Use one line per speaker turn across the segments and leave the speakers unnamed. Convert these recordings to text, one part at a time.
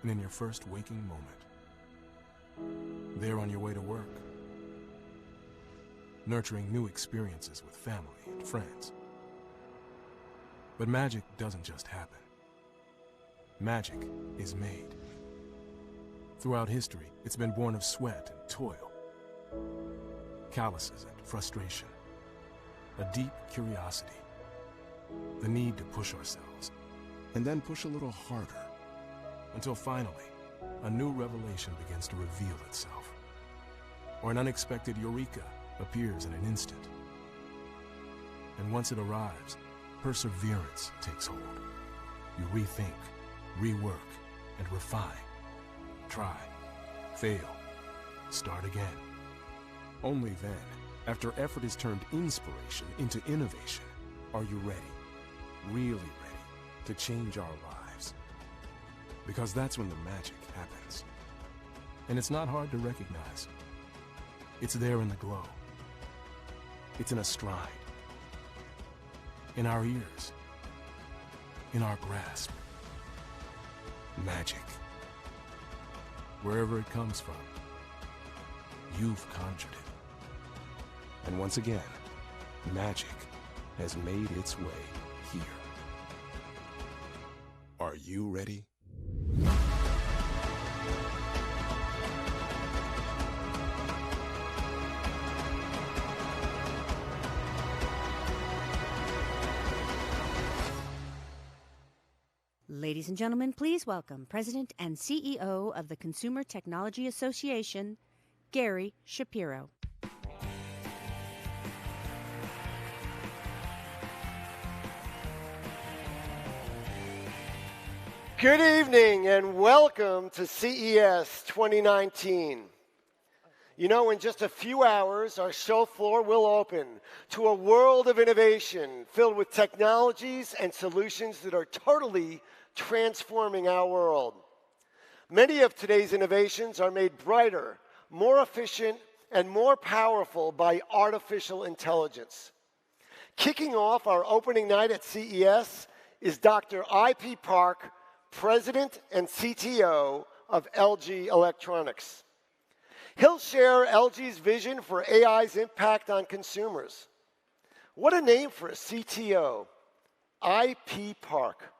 and in your first waking moment. There on your way to work, nurturing new experiences with family and friends. But magic doesn't just happen. Magic is made. Throughout history, it's been born of sweat and toil, calluses and frustration, a deep curiosity, the need to push ourselves, and then push a little harder, until finally, a new revelation begins to reveal itself, or an unexpected eureka appears in an instant. And once it arrives, perseverance takes hold. You rethink, rework, and refine. Try, fail, start again. Only then, after effort has turned inspiration into innovation, are you ready, really ready, to change our lives. Because that's when the magic happens. And it's not hard to recognize. It's there in the glow. It's in a stride. In our ears. In our grasp. Magic. Wherever it comes from, you've conjured it. And once again, magic has made its way here. Are you ready?
Ladies and gentlemen, please welcome President and CEO of the Consumer Technology Association, Gary Shapiro.
Good evening and welcome to CES 2019. You know, in just a few hours, our show floor will open to a world of innovation filled with technologies and solutions that are totally transforming our world. Many of today's innovations are made brighter, more efficient, and more powerful by artificial intelligence. Kicking off our opening night at CES is Dr. I.P. Park, President and CTO of LG Electronics. He'll share LG's vision for AI's impact on consumers. What a name for a CTO, I.P. Park.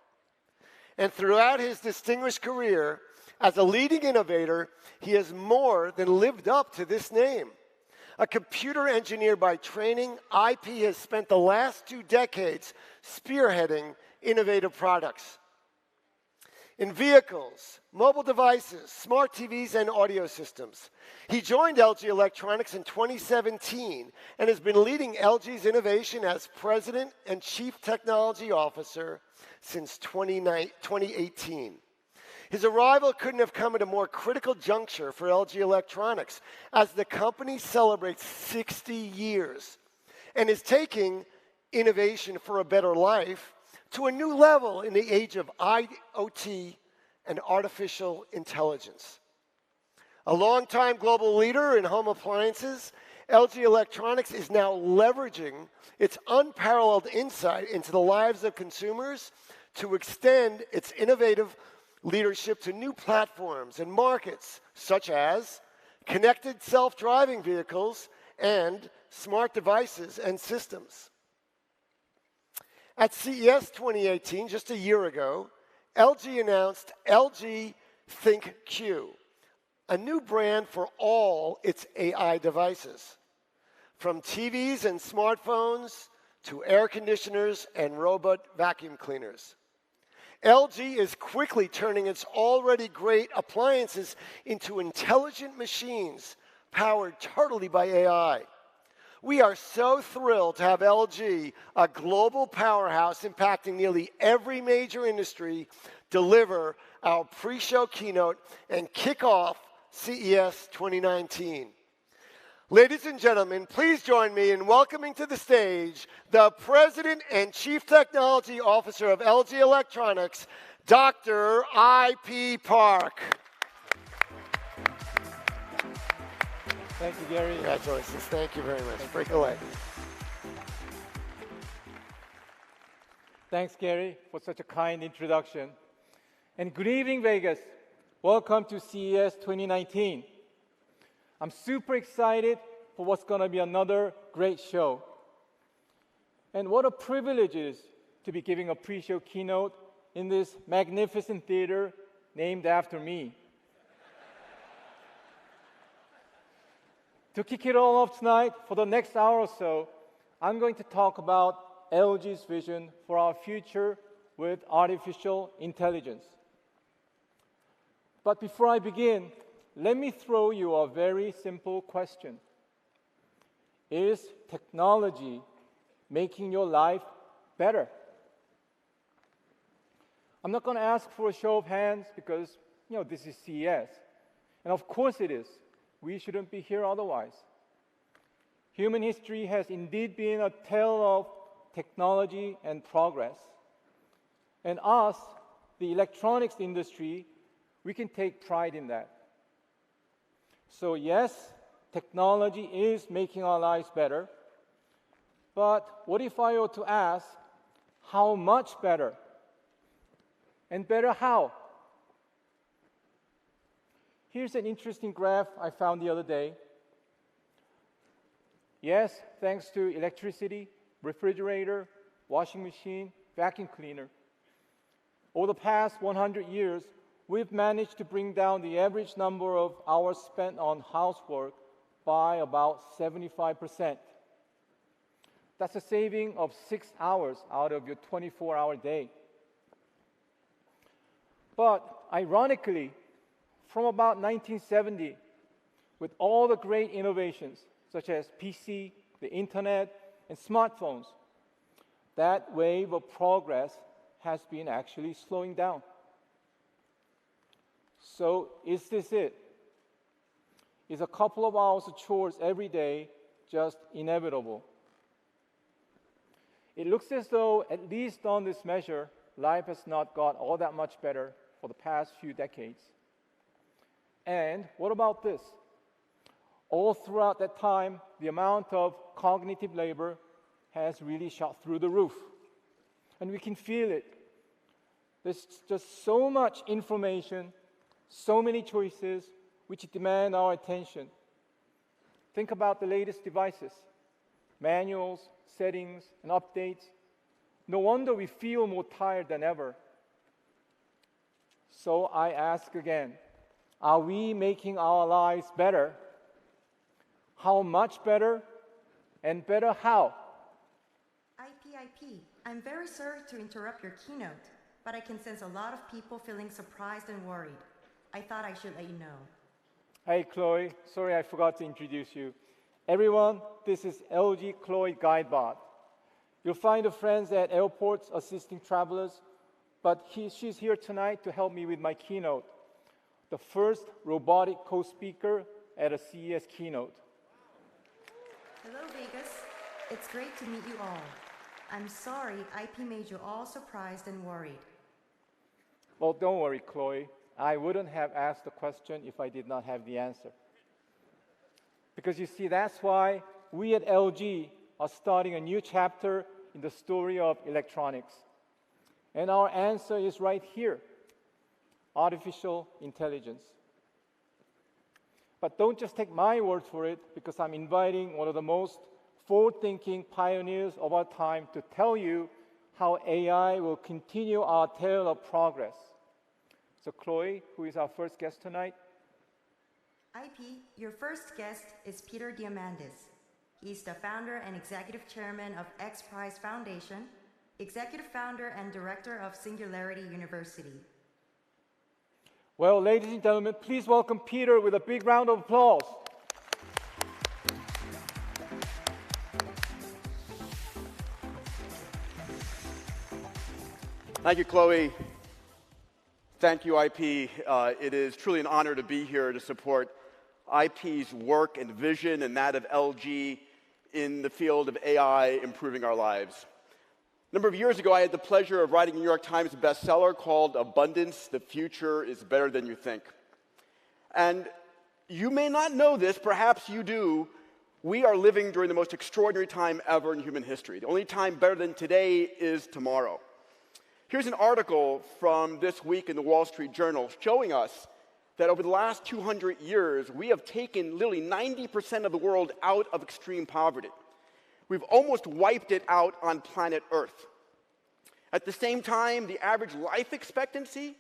And throughout his distinguished career as a leading innovator, he has more than lived up to this name. A computer engineer by training, IP has spent the last 2 decades spearheading innovative products. In vehicles, mobile devices, smart TVs, and audio systems. He joined LG Electronics in 2017 and has been leading LG's innovation as President and Chief Technology Officer since 2018. His arrival couldn't have come at a more critical juncture for LG Electronics as the company celebrates 60 years and is taking innovation for a better life to a new level in the age of IoT and artificial intelligence. A longtime global leader in home appliances, LG Electronics is now leveraging its unparalleled insight into the lives of consumers to extend its innovative leadership to new platforms and markets, such as connected self-driving vehicles and smart devices and systems. At CES 2018, just a year ago, LG announced LG ThinkQ, a new brand for all its AI devices, from TVs and smartphones to air conditioners and robot vacuum cleaners. LG is quickly turning its already great appliances into intelligent machines powered totally by AI. We are so thrilled to have LG, a global powerhouse impacting nearly every major industry, deliver our pre-show keynote and kick off CES 2019. Ladies and gentlemen, please join me in welcoming to the stage the President and Chief Technology Officer of LG Electronics, Dr. I.P. Park.
Thank you, Gary.
Congratulations. Thank you very much. Break away.
Thanks, Gary, for such a kind introduction. And good evening, Vegas. Welcome to CES 2019. I'm super excited for what's going to be another great show. And what a privilege it is to be giving a pre-show keynote in this magnificent theater named after me. To kick it all off tonight, for the next hour or so, I'm going to talk about LG's vision for our future with artificial intelligence. But before I begin, let me throw you a very simple question. Is technology making your life better? I'm not going to ask for a show of hands because, this is CES. And of course it is. We shouldn't be here otherwise. Human history has indeed been a tale of technology and progress. And us, the electronics industry, we can take pride in that. So yes, technology is making our lives better. But what if I were to ask, how much better? And better how? Here's an interesting graph I found the other day. Yes, thanks to electricity, refrigerator, washing machine, vacuum cleaner. Over the past 100 years, we've managed to bring down the average number of hours spent on housework by about 75%. That's a saving of 6 hours out of your 24-hour day. But ironically, from about 1970, with all the great innovations, such as PC, the internet, and smartphones, that wave of progress has been actually slowing down. So is this it? Is a couple of hours of chores every day just inevitable? It looks as though, at least on this measure, life has not got all that much better for the past few decades. And what about this? All throughout that time, the amount of cognitive labor has really shot through the roof. And we can feel it. There's just so much information, so many choices which demand our attention. Think about the latest devices, manuals, settings, and updates. No wonder we feel more tired than ever. So I ask again, are we making our lives better? How much better? And better how?
IP, I'm very sorry to interrupt your keynote, but I can sense a lot of people feeling surprised and worried. I thought I should let you know.
Hey, Chloe. Sorry I forgot to introduce you. Everyone, this is LG Chloe Guidebot. You'll find her friends at airports assisting travelers, but she's here tonight to help me with my keynote, the first robotic co-speaker at a CES keynote.
Hello, Vegas. It's great to meet you all. I'm sorry IP made you all surprised and worried.
Well, don't worry, Chloe. I wouldn't have asked the question if I did not have the answer. Because you see, that's why we at LG are starting a new chapter in the story of electronics. And our answer is right here, artificial intelligence. But don't just take my word for it, because I'm inviting one of the most forward-thinking pioneers of our time to tell you how AI will continue our tale of progress. So Chloe, who is our first guest tonight?
IP, your first guest is Peter Diamandis. He's the founder and executive chairman of X Prize Foundation, executive founder and director of Singularity University.
Well, ladies and gentlemen, please welcome Peter with a big round of applause.
Thank you, Chloe. Thank you, IP. It is truly an honor to be here to support IP's work and vision and that of LG in the field of AI improving our lives. A number of years ago, I had the pleasure of writing a New York Times bestseller called Abundance, the Future is Better Than You Think. And you may not know this, perhaps you do. We are living during the most extraordinary time ever in human history. The only time better than today is tomorrow. Here's an article from this week in the Wall Street Journal showing us that over the last 200 years, we have taken literally 90% of the world out of extreme poverty. We've almost wiped it out on planet Earth. At the same time, the average life expectancy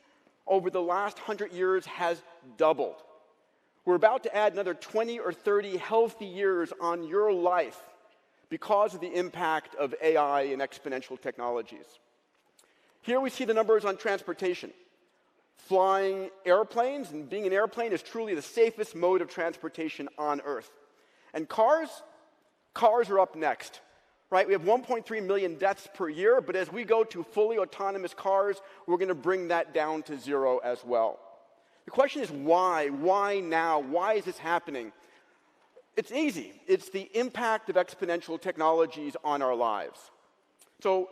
over the last 100 years has doubled. We're about to add another 20 or 30 healthy years on your life because of the impact of AI and exponential technologies. Here we see the numbers on transportation. Flying airplanes, and being an airplane is truly the safest mode of transportation on Earth. And cars are up next, right? We have 1.3 million deaths per year, but as we go to fully autonomous cars, we're going to bring that down to zero as well. The question is why? Why now? Why is this happening? It's easy. It's the impact of exponential technologies on our lives. So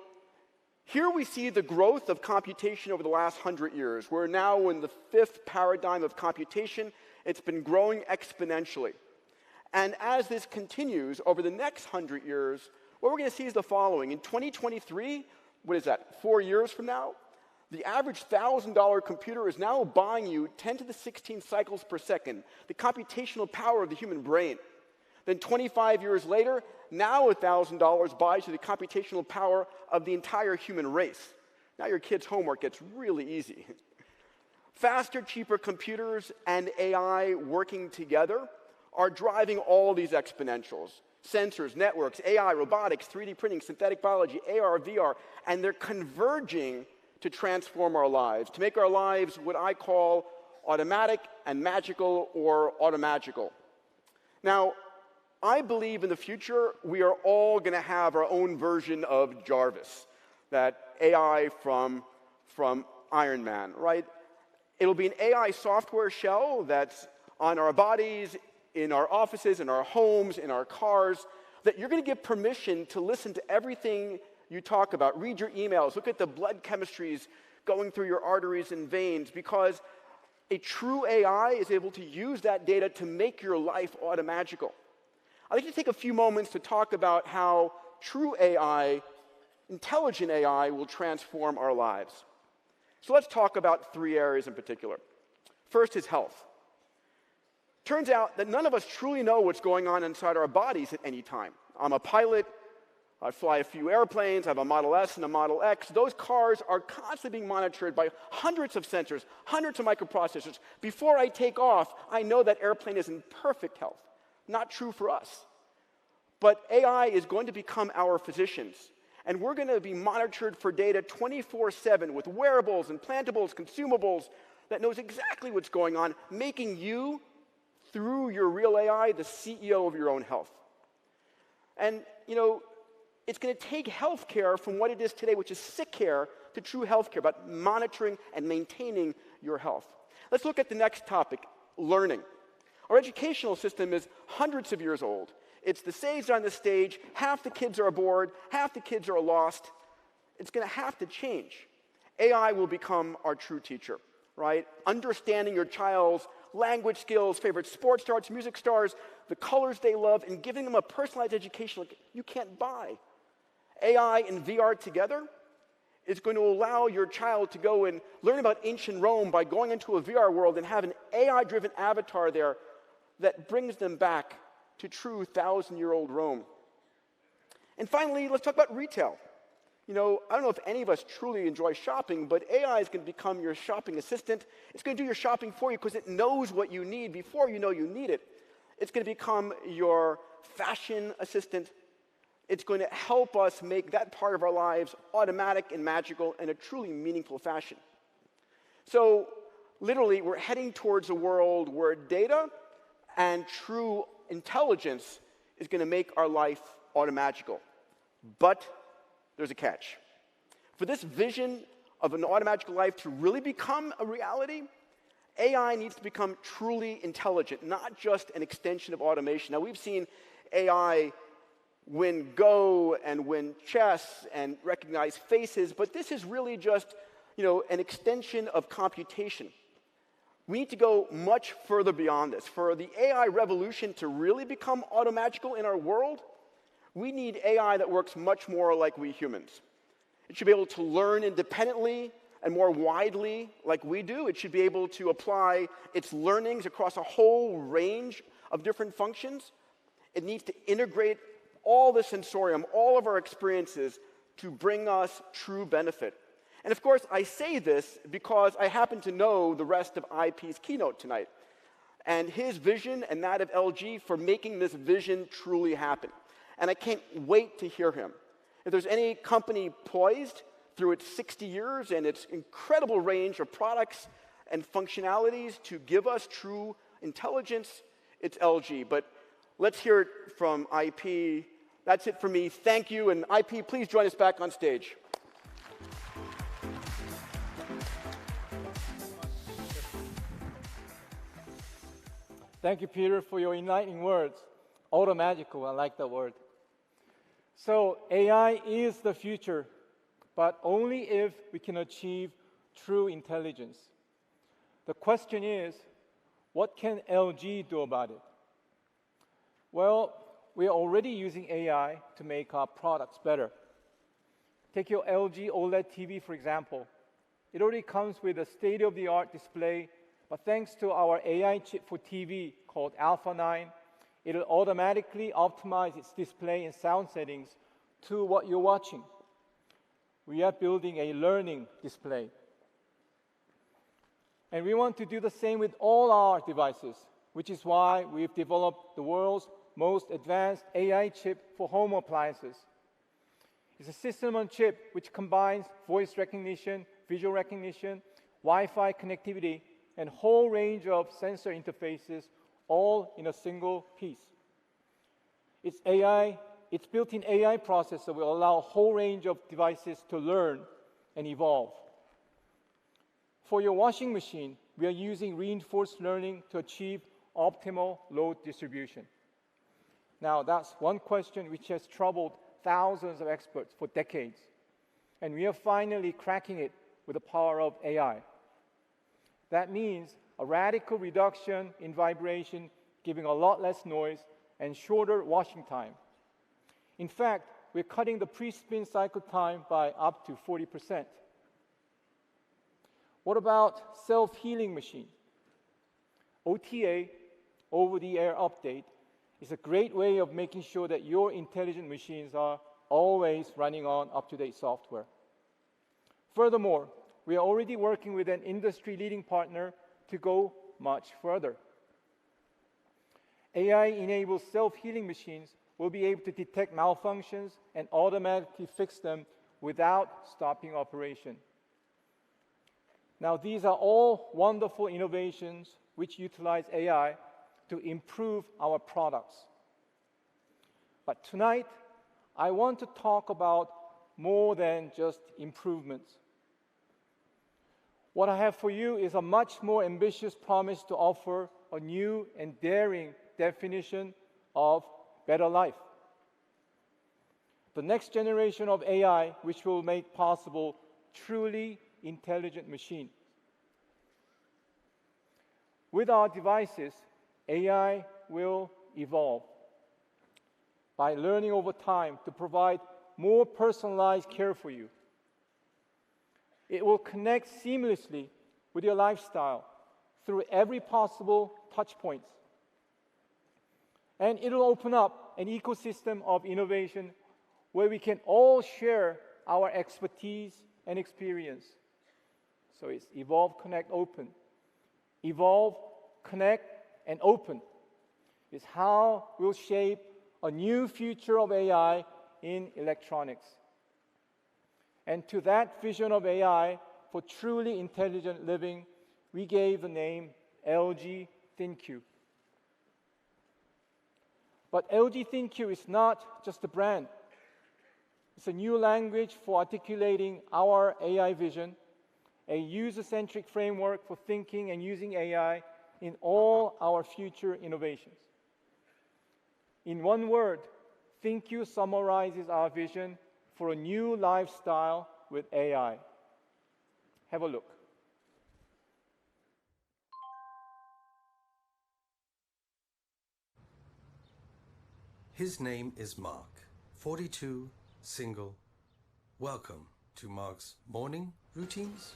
here we see the growth of computation over the last 100 years. We're now in the fifth paradigm of computation. It's been growing exponentially. And as this continues over the next 100 years, what we're going to see is the following. In 2023, what is that, 4 years from now? The average $1,000 computer is now buying you 10 to the 16 cycles per second, the computational power of the human brain. Then 25 years later, now $1,000 buys you the computational power of the entire human race. Now your kid's homework gets really easy. Faster, cheaper computers and AI working together are driving all these exponentials. Sensors, networks, AI, robotics, 3D printing, synthetic biology, AR, VR, and they're converging to transform our lives, to make our lives what I call automatic and magical or automagical. Now, I believe in the future we are all going to have our own version of Jarvis, that AI from Iron Man, right? It'll be an AI software shell that's on our bodies, in our offices, in our homes, in our cars, that you're going to give permission to listen to everything you talk about, read your emails, look at the blood chemistries going through your arteries and veins, because a true AI is able to use that data to make your life automagical. I'd like to take a few moments to talk about how true AI, intelligent AI, will transform our lives. So let's talk about 3 areas in particular. First is health. Turns out that none of us truly know what's going on inside our bodies at any time. I'm a pilot. I fly a few airplanes. I have a Model S and a Model X. Those cars are constantly being monitored by hundreds of sensors, hundreds of microprocessors. Before I take off, I know that airplane is in perfect health. Not true for us. But AI is going to become our physicians. And we're going to be monitored for data 24/7 with wearables, implantables, consumables that knows exactly what's going on, making you, through your real AI, the CEO of your own health. And, it's going to take healthcare from what it is today, which is sick care, to true healthcare, about monitoring and maintaining your health. Let's look at the next topic, learning. Our educational system is hundreds of years old. It's the sage on the stage. Half the kids are bored. Half the kids are lost. It's going to have to change. AI will become our true teacher, right? Understanding your child's language skills, favorite sports stars, music stars, the colors they love, and giving them a personalized education like you can't buy. AI and VR together is going to allow your child to go and learn about ancient Rome by going into a VR world and have an AI-driven avatar there that brings them back to true 1,000-year-old Rome. And finally, let's talk about retail. I don't know if any of us truly enjoy shopping, but AI is going to become your shopping assistant. It's going to do your shopping for you because it knows what you need before you know you need it. It's going to become your fashion assistant. It's going to help us make that part of our lives automatic and magical in a truly meaningful fashion. So literally, we're heading towards a world where data and true intelligence is going to make our life automagical. But there's a catch. For this vision of an automagical life to really become a reality, AI needs to become truly intelligent, not just an extension of automation. Now, we've seen AI win Go and win chess and recognize faces, but this is really just, an extension of computation. We need to go much further beyond this. For the AI revolution to really become automagical in our world, we need AI that works much more like we humans. It should be able to learn independently, and more widely like we do. It should be able to apply its learnings across a whole range of different functions. It needs to integrate all the sensorium, all of our experiences, to bring us true benefit. And of course, I say this because I happen to know the rest of IP's keynote tonight, and his vision and that of LG for making this vision truly happen. And I can't wait to hear him. If there's any company poised through its 60 years and its incredible range of products and functionalities to give us true intelligence, it's LG. But let's hear it from IP. That's it for me. Thank you. And IP, please join us back on stage.
Thank you, Peter, for your enlightening words. Automagical, I like that word. So AI is the future, but only if we can achieve true intelligence. The question is, what can LG do about it? Well, we are already using AI to make our products better. Take your LG OLED TV, for example. It already comes with a state-of-the-art display, but thanks to our AI chip for TV called Alpha 9, it'll automatically optimize its display and sound settings to what you're watching. We are building a learning display. And we want to do the same with all our devices, which is why we've developed the world's most advanced AI chip for home appliances. It's a system on chip which combines voice recognition, visual recognition, Wi-Fi connectivity, and a whole range of sensor interfaces all in a single piece. Its built-in AI processor will allow a whole range of devices to learn and evolve. For your washing machine, we are using reinforced learning to achieve optimal load distribution. Now, that's one question which has troubled thousands of experts for decades, and we are finally cracking it with the power of AI. That means a radical reduction in vibration, giving a lot less noise and shorter washing time. In fact, we're cutting the pre-spin cycle time by up to 40%. What about self-healing machine? OTA, over-the-air update, is a great way of making sure that your intelligent machines are always running on up-to-date software. Furthermore, we are already working with an industry-leading partner to go much further. AI-enabled self-healing machines will be able to detect malfunctions and automatically fix them without stopping operation. Now, these are all wonderful innovations which utilize AI to improve our products. But tonight, I want to talk about more than just improvements. What I have for you is a much more ambitious promise to offer a new and daring definition of better life. The next generation of AI, which will make possible truly intelligent machines. With our devices, AI will evolve by learning over time to provide more personalized care for you. It will connect seamlessly with your lifestyle through every possible touch points. And it'll open up an ecosystem of innovation where we can all share our expertise and experience. So it's evolve, connect, open. Evolve, connect, and open is how we'll shape a new future of AI in electronics. And to that vision of AI for truly intelligent living, we gave the name LG ThinQ. But LG ThinQ is not just a brand. It's a new language for articulating our AI vision, a user-centric framework for thinking and using AI in all our future innovations. In one word, ThinQ summarizes our vision for a new lifestyle with AI. Have a look.
His name is Mark, 42, single. Welcome to Mark's morning routines.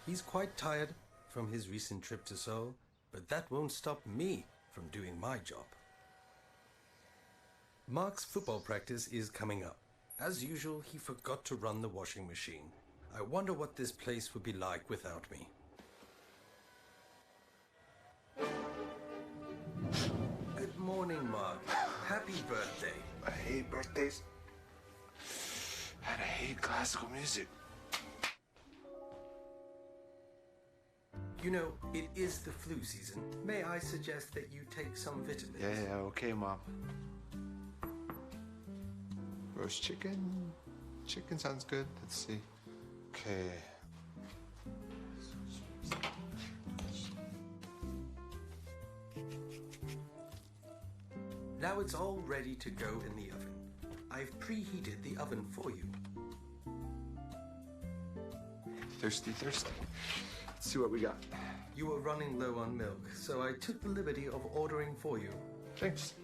He's quite tired from his recent trip to Seoul, but that won't stop me from doing my job. Mark's football practice is coming up. As usual, he forgot to run the washing machine. I wonder what this place would be like without me. Good morning, Mark. Happy birthday.
I hate birthdays. And I hate classical music.
You know, it is the flu season. May I suggest that you take some vitamins?
Yeah, okay, Mom. Roast chicken? Chicken sounds good. Let's see. Okay.
Now it's all ready to go in the oven. I've preheated the oven for you.
Thirsty. Let's see what we got.
You were running low on milk, so I took the liberty of ordering for you.
Thanks.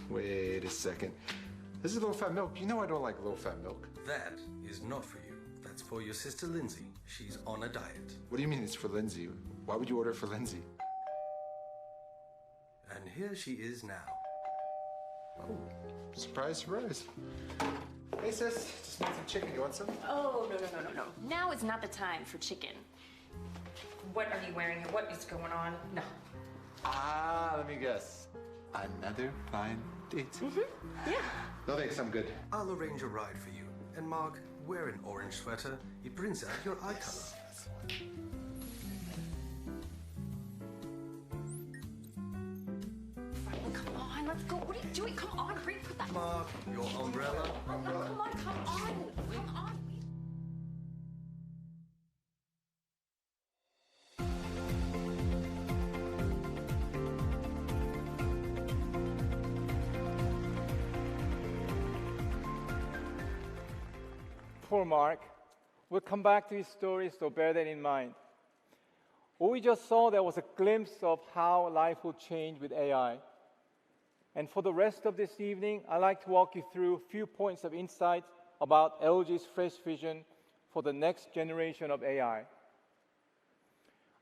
Wait a second. This is low-fat milk. You know I don't like low-fat milk.
That is not for you. That's for your sister Lindsay. She's on a diet.
What do you mean it's for Lindsay? Why would you order it for Lindsay?
And here she is now.
Oh, surprise, surprise. Hey, sis, just made some chicken. You want some?
Oh, no. Now is not the time for chicken. What are you wearing here? What is going on? No.
Let me guess. Another fine date.
Mm-hmm. Yeah.
No thanks, I'm good.
I'll arrange a ride for you. And Mark, wear an orange sweater. It brings out your eye color.
Come on, let's go. What are you doing? Come on, hurry, put that.
Mark, your umbrella.
Oh, no, come on. Come on.
Poor Mark. We'll come back to his story, so bear that in mind. What we just saw there was a glimpse of how life will change with AI. And for the rest of this evening, I'd like to walk you through a few points of insight about LG's fresh vision for the next generation of AI.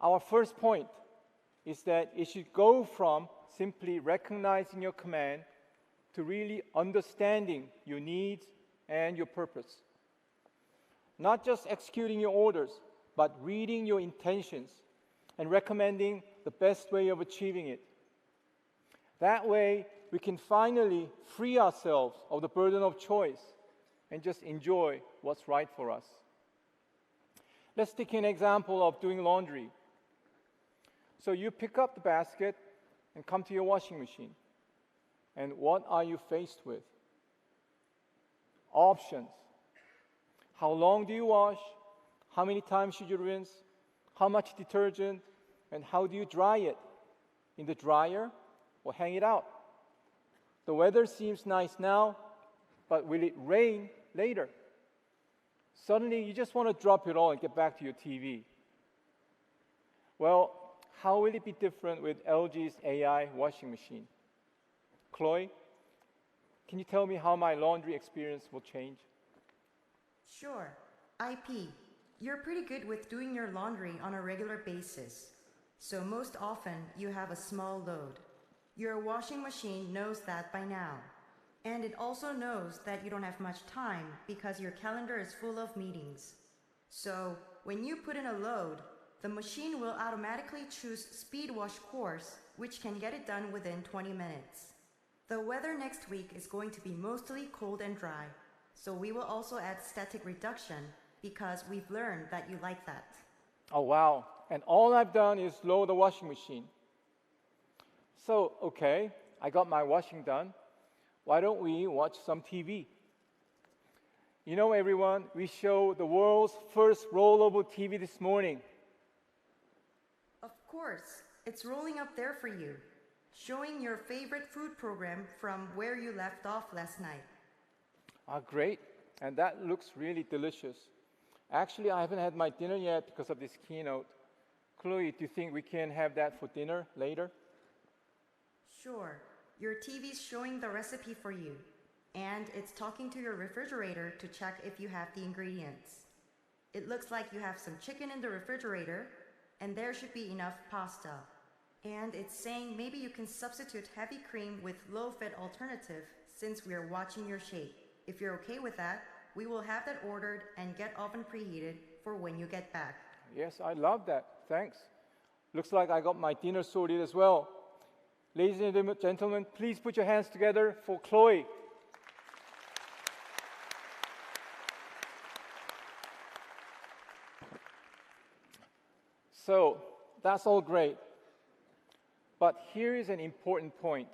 Our first point is that it should go from simply recognizing your command to really understanding your needs and your purpose. Not just executing your orders, but reading your intentions and recommending the best way of achieving it. That way, we can finally free ourselves of the burden of choice and just enjoy what's right for us. Let's take an example of doing laundry. So you pick up the basket and come to your washing machine. And what are you faced with? Options. How long do you wash? How many times should you rinse? How much detergent? And how do you dry it? In the dryer or hang it out? The weather seems nice now, but will it rain later? Suddenly, you just want to drop it all and get back to your TV. Well, how will it be different with LG's AI washing machine? Chloe, can you tell me how my laundry experience will change?
Sure. IP, you're pretty good with doing your laundry on a regular basis. So most often, you have a small load. Your washing machine knows that by now. And it also knows that you don't have much time because your calendar is full of meetings. So when you put in a load, the machine will automatically choose Speed Wash course, which can get it done within 20 minutes. The weather next week is going to be mostly cold and dry. So we will also add static reduction because we've learned that you like that.
Oh, wow. And all I've done is load the washing machine. So, okay, I got my washing done. Why don't we watch some TV? You know, everyone, we showed the world's first rollable TV this morning.
Of course, it's rolling up there for you, showing your favorite food program from where you left off last night.
Great. And that looks really delicious. Actually, I haven't had my dinner yet because of this keynote. Chloe, do you think we can have that for dinner later?
Sure. Your TV's showing the recipe for you. And it's talking to your refrigerator to check if you have the ingredients. It looks like you have some chicken in the refrigerator, and there should be enough pasta. And it's saying maybe you can substitute heavy cream with low-fat alternative since we are watching your shape. If you're okay with that, we will have that ordered and get oven preheated for when you get back.
Yes, I love that. Thanks. Looks like I got my dinner sorted as well. Ladies and gentlemen, please put your hands together for Chloe. So, that's all great. But here is an important point.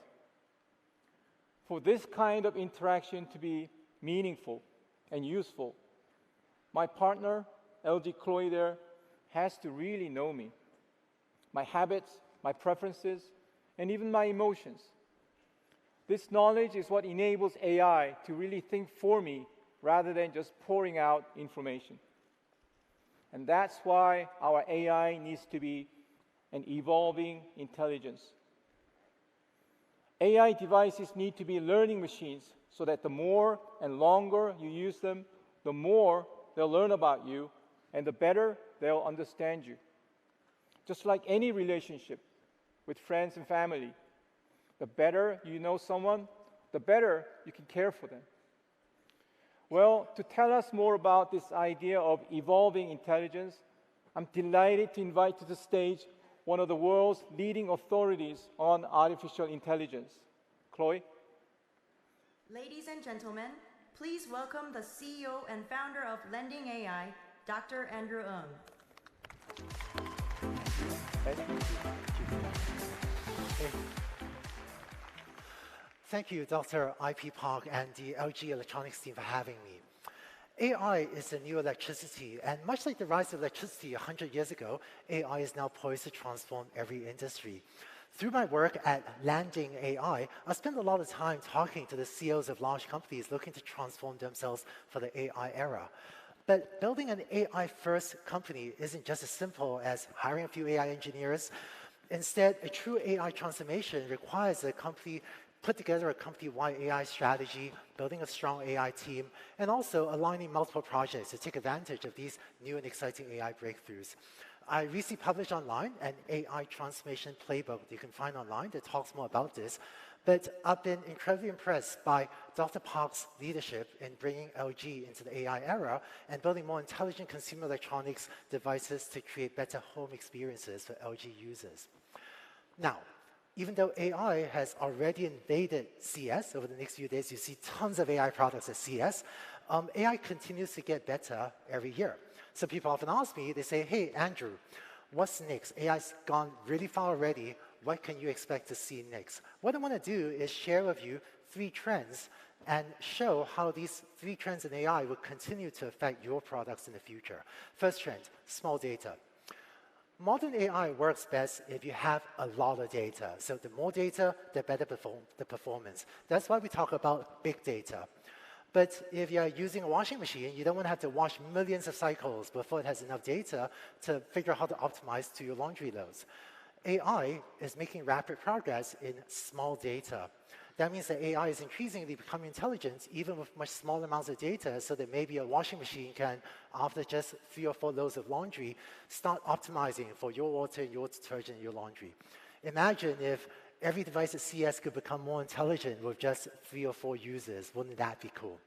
For this kind of interaction to be meaningful and useful, my partner, LG Chloe there, has to really know me, my habits, my preferences, and even my emotions. This knowledge is what enables AI to really think for me rather than just pouring out information. And that's why our AI needs to be an evolving intelligence. AI devices need to be learning machines so that the more and longer you use them, the more they'll learn about you and the better they'll understand you. Just like any relationship with friends and family, the better you know someone, the better you can care for them. Well, to tell us more about this idea of evolving intelligence, I'm delighted to invite to the stage one of the world's leading authorities on artificial intelligence. Chloe?
Ladies and gentlemen, please welcome the CEO and founder of Lending AI, Dr. Andrew Ng.
Thank you, Dr. IP Park and the LG Electronics team for having me. AI is the new electricity, and much like the rise of electricity 100 years ago, AI is now poised to transform every industry. Through my work at Landing AI, I spend a lot of time talking to the CEOs of large companies looking to transform themselves for the AI era. But building an AI-first company isn't just as simple as hiring a few AI engineers. Instead, a true AI transformation requires a company put together a company-wide AI strategy, building a strong AI team, and also aligning multiple projects to take advantage of these new and exciting AI breakthroughs. I recently published online an AI transformation playbook that you can find online that talks more about this. But I've been incredibly impressed by Dr. Park's leadership in bringing LG into the AI era and building more intelligent consumer electronics devices to create better home experiences for LG users. Now, even though AI has already invaded CES, over the next few days you see tons of AI products at CES, AI continues to get better every year. So people often ask me, they say, hey, Andrew, what's next? AI's gone really far already. What can you expect to see next? What I want to do is share with you 3 trends and show how these 3 trends in AI will continue to affect your products in the future. First trend, small data. Modern AI works best if you have a lot of data. So the more data, the better the performance. That's why we talk about big data. But if you're using a washing machine, you don't want to have to wash millions of cycles before it has enough data to figure out how to optimize to your laundry loads. AI is making rapid progress in small data. That means that AI is increasingly becoming intelligent even with much smaller amounts of data, so that maybe a washing machine can, after just 3 or 4 loads of laundry, start optimizing for your water, your detergent, and your laundry. Imagine if every device at CES could become more intelligent with just 3 or 4 users. Wouldn't that be cool?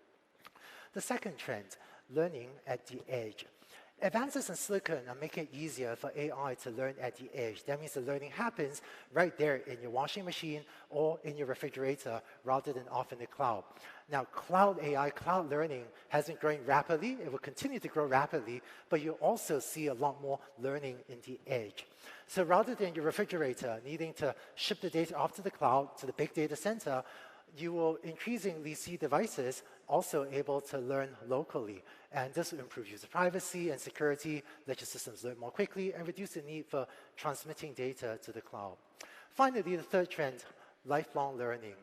The second trend, learning at the edge. Advances in silicon are making it easier for AI to learn at the edge. That means the learning happens right there in your washing machine or in your refrigerator rather than off in the cloud. Now, cloud AI, cloud learning has been growing rapidly. It will continue to grow rapidly, but you also see a lot more learning in the edge. So rather than your refrigerator needing to ship the data off to the cloud, to the big data center, you will increasingly see devices also able to learn locally. And this will improve user privacy and security, let your systems learn more quickly, and reduce the need for transmitting data to the cloud. Finally, the third trend, lifelong learning.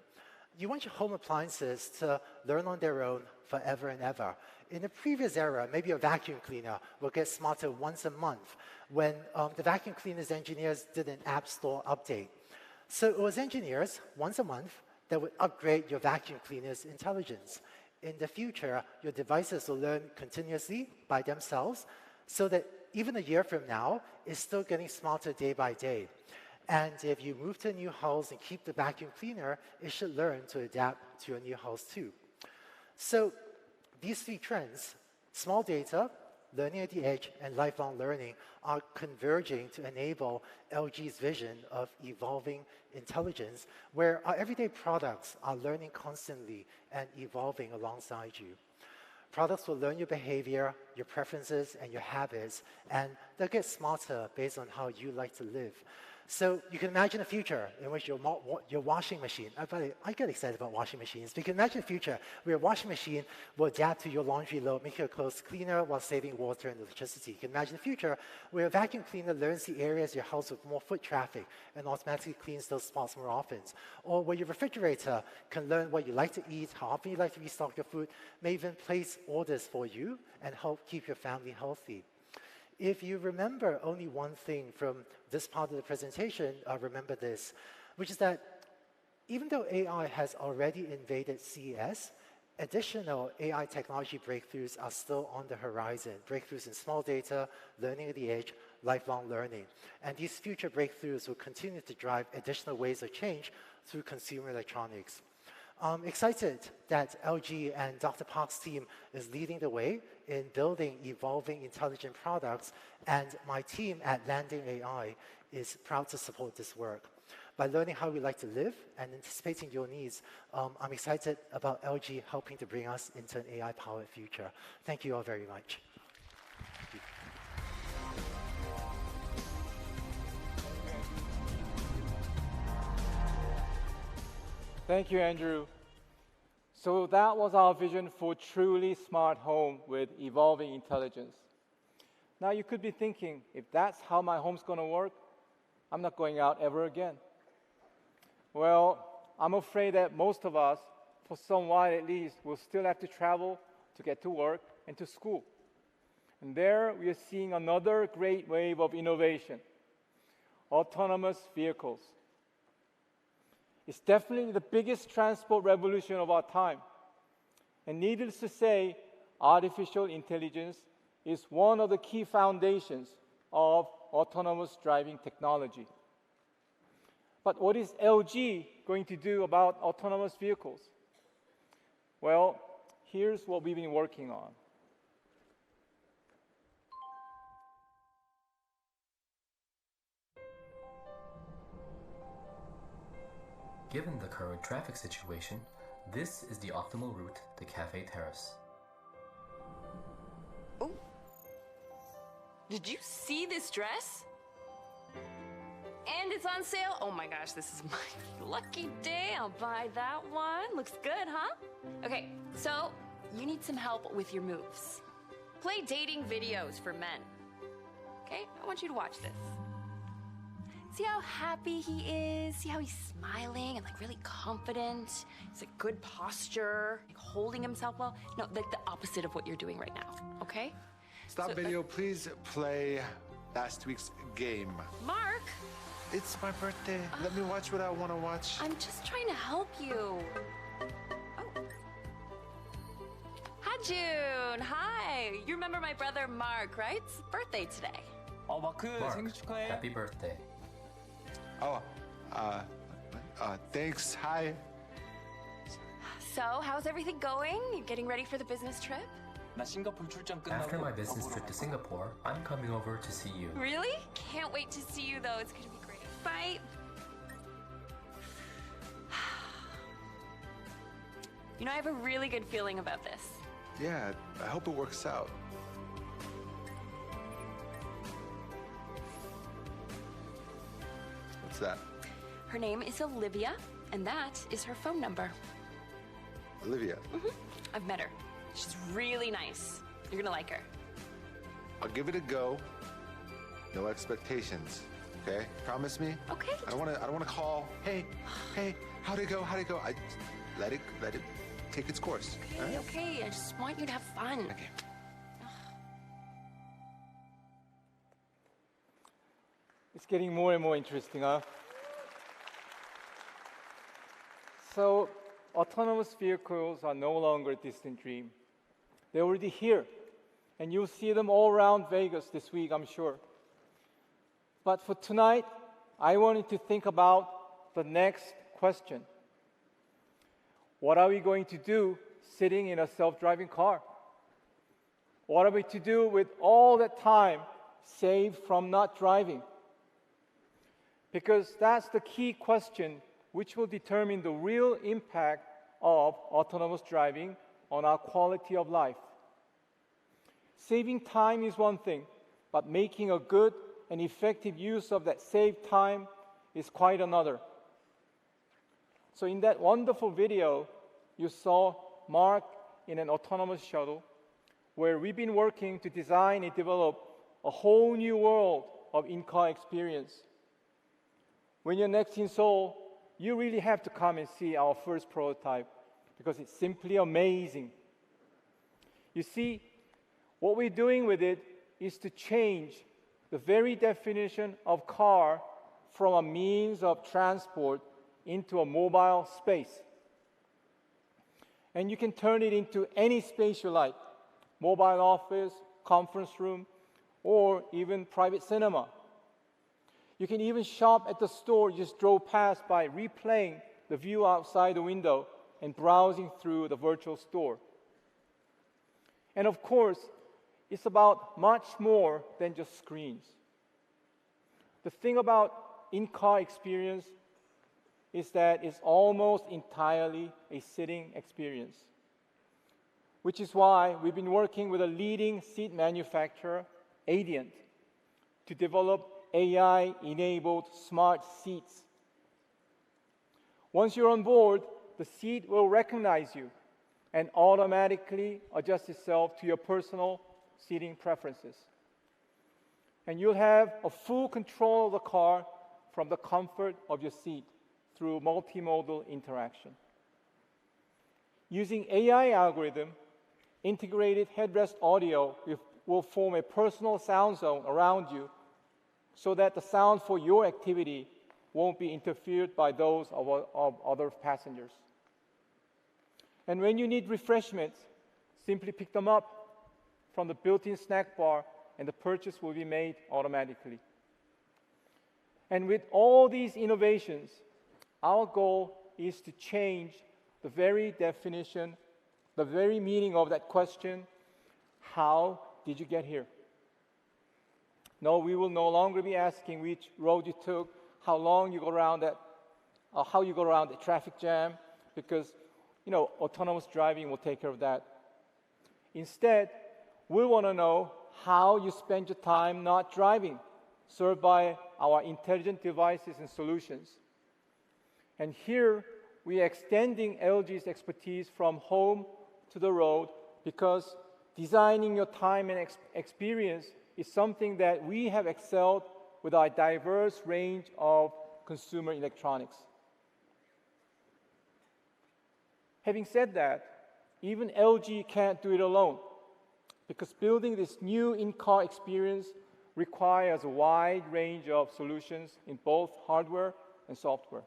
You want your home appliances to learn on their own forever and ever. In the previous era, maybe a vacuum cleaner will get smarter once a month when the vacuum cleaner's engineers did an app store update. So it was engineers once a month that would upgrade your vacuum cleaner's intelligence. In the future, your devices will learn continuously by themselves so that even a year from now, it's still getting smarter day by day. And if you move to a new house and keep the vacuum cleaner, it should learn to adapt to a new house too. So these three trends, small data, learning at the edge, and lifelong learning, are converging to enable LG's vision of evolving intelligence, where our everyday products are learning constantly and evolving alongside you. Products will learn your behavior, your preferences, and your habits, and they'll get smarter based on how you like to live. So you can imagine a future in which your washing machine, I get excited about washing machines. You can imagine a future where your washing machine will adapt to your laundry load, make your clothes cleaner while saving water and electricity. You can imagine a future where a vacuum cleaner learns the areas of your house with more foot traffic and automatically cleans those spots more often. Or where your refrigerator can learn what you like to eat, how often you like to restock your food, may even place orders for you and help keep your family healthy. If you remember only one thing from this part of the presentation, remember this, which is that even though AI has already invaded CES, additional AI technology breakthroughs are still on the horizon. Breakthroughs in small data, learning at the edge, lifelong learning. And these future breakthroughs will continue to drive additional ways of change through consumer electronics. I'm excited that LG and Dr. Park's team is leading the way in building evolving intelligent products, and my team at Landing AI is proud to support this work. By learning how we like to live and anticipating your needs, I'm excited about LG helping to bring us into an AI-powered future. Thank you all very much.
Thank you, Andrew. So that was our vision for truly smart home with evolving intelligence. Now you could be thinking, if that's how my home's going to work, I'm not going out ever again. Well, I'm afraid that most of us, for some while at least, will still have to travel to get to work and to school. And there we are seeing another great wave of innovation, autonomous vehicles. It's definitely the biggest transport revolution of our time. And needless to say, artificial intelligence is one of the key foundations of autonomous driving technology. But what is LG going to do about autonomous vehicles? Well, here's what we've been working on.
Given the current traffic situation, this is the optimal route to Cafe Terrace.
Oh, did you see this dress? And it's on sale. Oh my gosh, this is my lucky day. I'll buy that one. Looks good, huh? Okay, so you need some help with your moves. Play dating videos for men. Okay, I want you to watch this. See how happy he is? See how he's smiling and like really confident? He's like good posture, like holding himself well. No, like the opposite of what you're doing right now, okay?
Stop video, please play last week's game.
Mark!
It's my birthday. Let me watch what I want to watch.
I'm just trying to help you. Oh. Hi, June. Hi. You remember my brother Mark, right? It's his birthday today.
Mark, happy birthday.
Oh, thanks. Hi.
So, how's everything going? You getting ready for the business trip?
After my business trip to Singapore, I'm coming over to see you.
Really? Can't wait to see you, though. It's going to be great. Bye. You know, I have a really good feeling about this.
Yeah, I hope it works out. What's that?
Her name is Olivia, and that is her phone number.
Olivia?
Mm-hmm. I've met her. She's really nice. You're gonna like her.
I'll give it a go. No expectations. Okay? Promise me?
Okay.
I don't wanna call. Hey, how'd it go? I let it take its course.
Okay,
right?
okay. I just want you to have fun.
Okay.
It's getting more and more interesting, huh? So autonomous vehicles are no longer a distant dream. They're already here, and you'll see them all around Vegas this week, I'm sure. But for tonight, I wanted to think about the next question. What are we going to do sitting in a self-driving car? What are we to do with all that time saved from not driving? Because that's the key question which will determine the real impact of autonomous driving on our quality of life. Saving time is one thing, but making a good and effective use of that saved time is quite another. So in that wonderful video, you saw Mark in an autonomous shuttle, where we've been working to design and develop a whole new world of in-car experience. When you're next in Seoul, you really have to come and see our first prototype because it's simply amazing. You see, what we're doing with it is to change the very definition of car from a means of transport into a mobile space. And you can turn it into any space you like, mobile office, conference room, or even private cinema. You can even shop at the store you just drove past by replaying the view outside the window and browsing through the virtual store. And of course, it's about much more than just screens. The thing about in-car experience is that it's almost entirely a sitting experience, which is why we've been working with a leading seat manufacturer, Adient, to develop AI-enabled smart seats. Once you're on board, the seat will recognize you and automatically adjust itself to your personal seating preferences. And you'll have a full control of the car from the comfort of your seat through multimodal interaction. Using AI algorithm, integrated headrest audio will form a personal sound zone around you so that the sound for your activity won't be interfered by those of other passengers. And when you need refreshments, simply pick them up from the built-in snack bar and the purchase will be made automatically. And with all these innovations, our goal is to change the very definition, the very meaning of that question, how did you get here? No, we will no longer be asking which road you took, how long you go around that, or how you go around the traffic jam, because autonomous driving will take care of that. Instead, we want to know how you spend your time not driving, served by our intelligent devices and solutions. And here, we are extending LG's expertise from home to the road because designing your time and experience is something that we have excelled with our diverse range of consumer electronics. Having said that, even LG can't do it alone because building this new in-car experience requires a wide range of solutions in both hardware and software.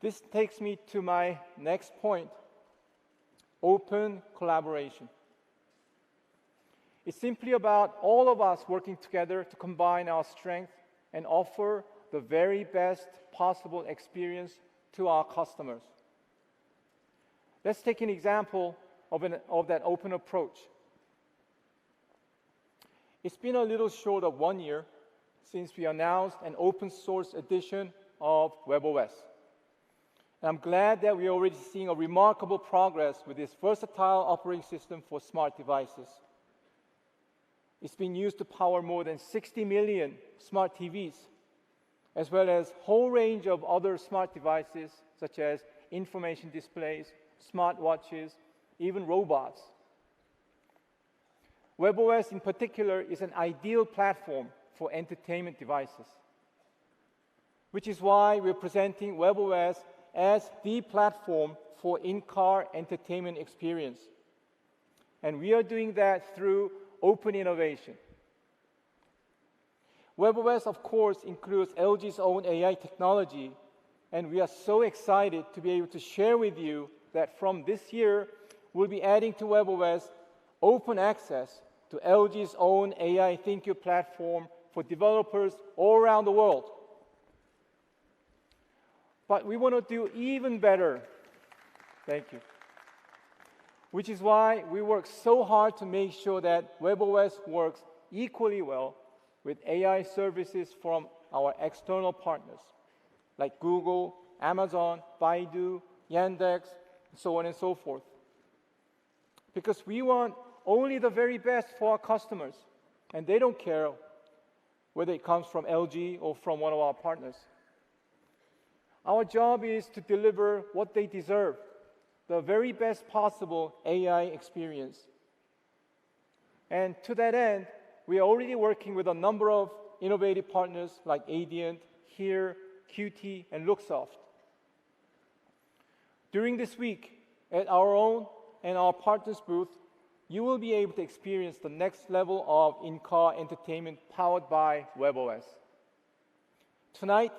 This takes me to my next point, open collaboration. It's simply about all of us working together to combine our strength and offer the very best possible experience to our customers. Let's take an example of that open approach. It's been a little short of 1 year since we announced an open source edition of WebOS. And I'm glad that we're already seeing a remarkable progress with this versatile operating system for smart devices. It's been used to power more than 60 million smart TVs, as well as a whole range of other smart devices, such as information displays, smartwatches, even robots. WebOS in particular is an ideal platform for entertainment devices, which is why we're presenting WebOS as the platform for in-car entertainment experience. And we are doing that through open innovation. WebOS, of course, includes LG's own AI technology, And we are so excited to be able to share with you that from this year, we'll be adding to WebOS open access to LG's own AI ThinQ platform for developers all around the world. But we want to do even better. Thank you. Which is why we work so hard to make sure that WebOS works equally well with AI services from our external partners, like Google, Amazon, Baidu, Yandex, so on and so forth. Because we want only the very best for our customers, and they don't care whether it comes from LG or from one of our partners. Our job is to deliver what they deserve, the very best possible AI experience. And to that end, we are already working with a number of innovative partners like Adient, HERE, Qt, and Luxoft. During this week, at our own and our partners' booth, you will be able to experience the next level of in-car entertainment powered by WebOS. Tonight,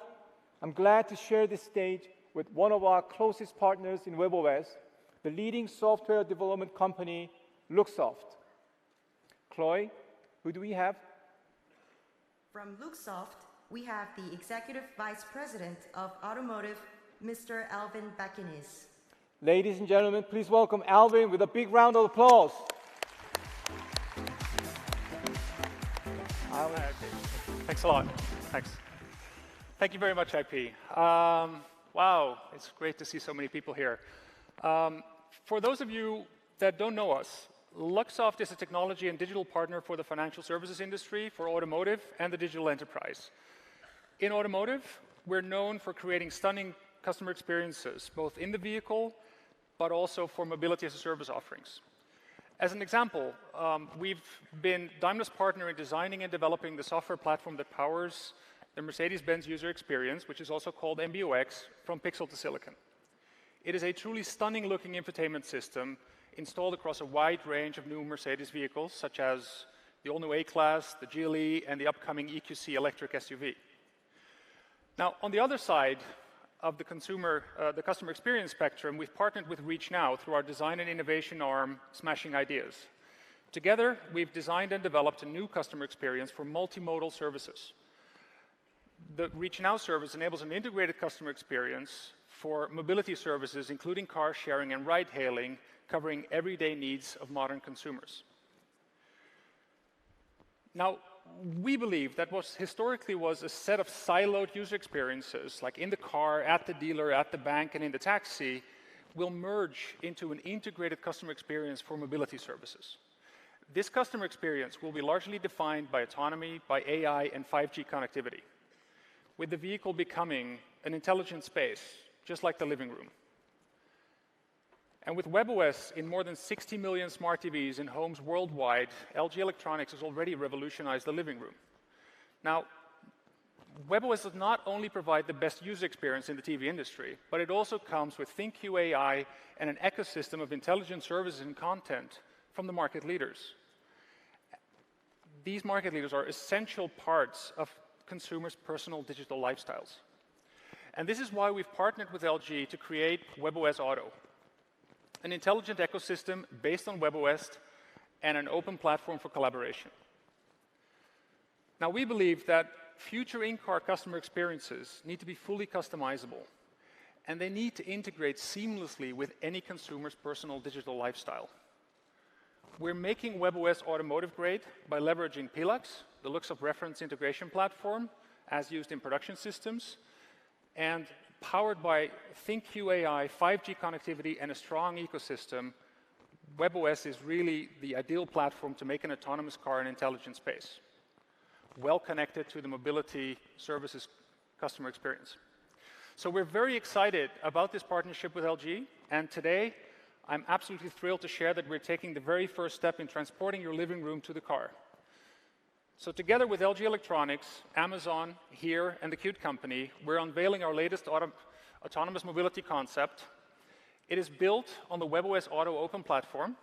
I'm glad to share this stage with one of our closest partners in WebOS, the leading software development company, Luxoft. Chloe, who do we have?
From Luxoft, we have the Executive Vice President of Automotive, Mr. Alvin Bakinis.
Ladies and gentlemen, please welcome Alvin with a big round of applause.
Thanks a lot. Thanks. Thank you very much, IP. Wow, it's great to see so many people here. For those of you that don't know us, Luxoft is a technology and digital partner for the financial services industry, for automotive, and the digital enterprise. In automotive, we're known for creating stunning customer experiences, both in the vehicle, but also for mobility as a service offerings. As an example, we've been Daimler's partner in designing and developing the software platform that powers the Mercedes-Benz user experience, which is also called MBUX, from pixel to silicon. It is a truly stunning-looking infotainment system installed across a wide range of new Mercedes vehicles, such as the all-new A-Class, the GLE, and the upcoming EQC electric SUV. Now, on the other side of the customer experience spectrum, we've partnered with ReachNow through our design and innovation arm, Smashing Ideas. Together, we've designed and developed a new customer experience for multimodal services. The ReachNow service enables an integrated customer experience for mobility services, including car sharing and ride-hailing, covering everyday needs of modern consumers. Now, we believe that what historically was a set of siloed user experiences, like in the car, at the dealer, at the bank, and in the taxi, will merge into an integrated customer experience for mobility services. This customer experience will be largely defined by autonomy, by AI, and 5G connectivity, with the vehicle becoming an intelligent space, just like the living room. And with WebOS in more than 60 million smart TVs in homes worldwide, LG Electronics has already revolutionized the living room. Now, WebOS does not only provide the best user experience in the TV industry, but it also comes with ThinQ AI and an ecosystem of intelligent services and content from the market leaders. These market leaders are essential parts of consumers' personal digital lifestyles. And this is why we've partnered with LG to create WebOS Auto, an intelligent ecosystem based on WebOS and an open platform for collaboration. Now, we believe that future in-car customer experiences need to be fully customizable, and they need to integrate seamlessly with any consumer's personal digital lifestyle. We're making WebOS automotive grade by leveraging PLUX, the Luxoft reference integration platform, as used in production systems, and powered by ThinQ AI, 5G connectivity, and a strong ecosystem. WebOS is really the ideal platform to make an autonomous car an intelligent space, well connected to the mobility services customer experience. So we're very excited about this partnership with LG, and today I'm absolutely thrilled to share that we're taking the very first step in transporting your living room to the car. So together with LG Electronics, Amazon, HERE, and the Qt company, we're unveiling our latest autonomous mobility concept. It is built on the WebOS Auto open platform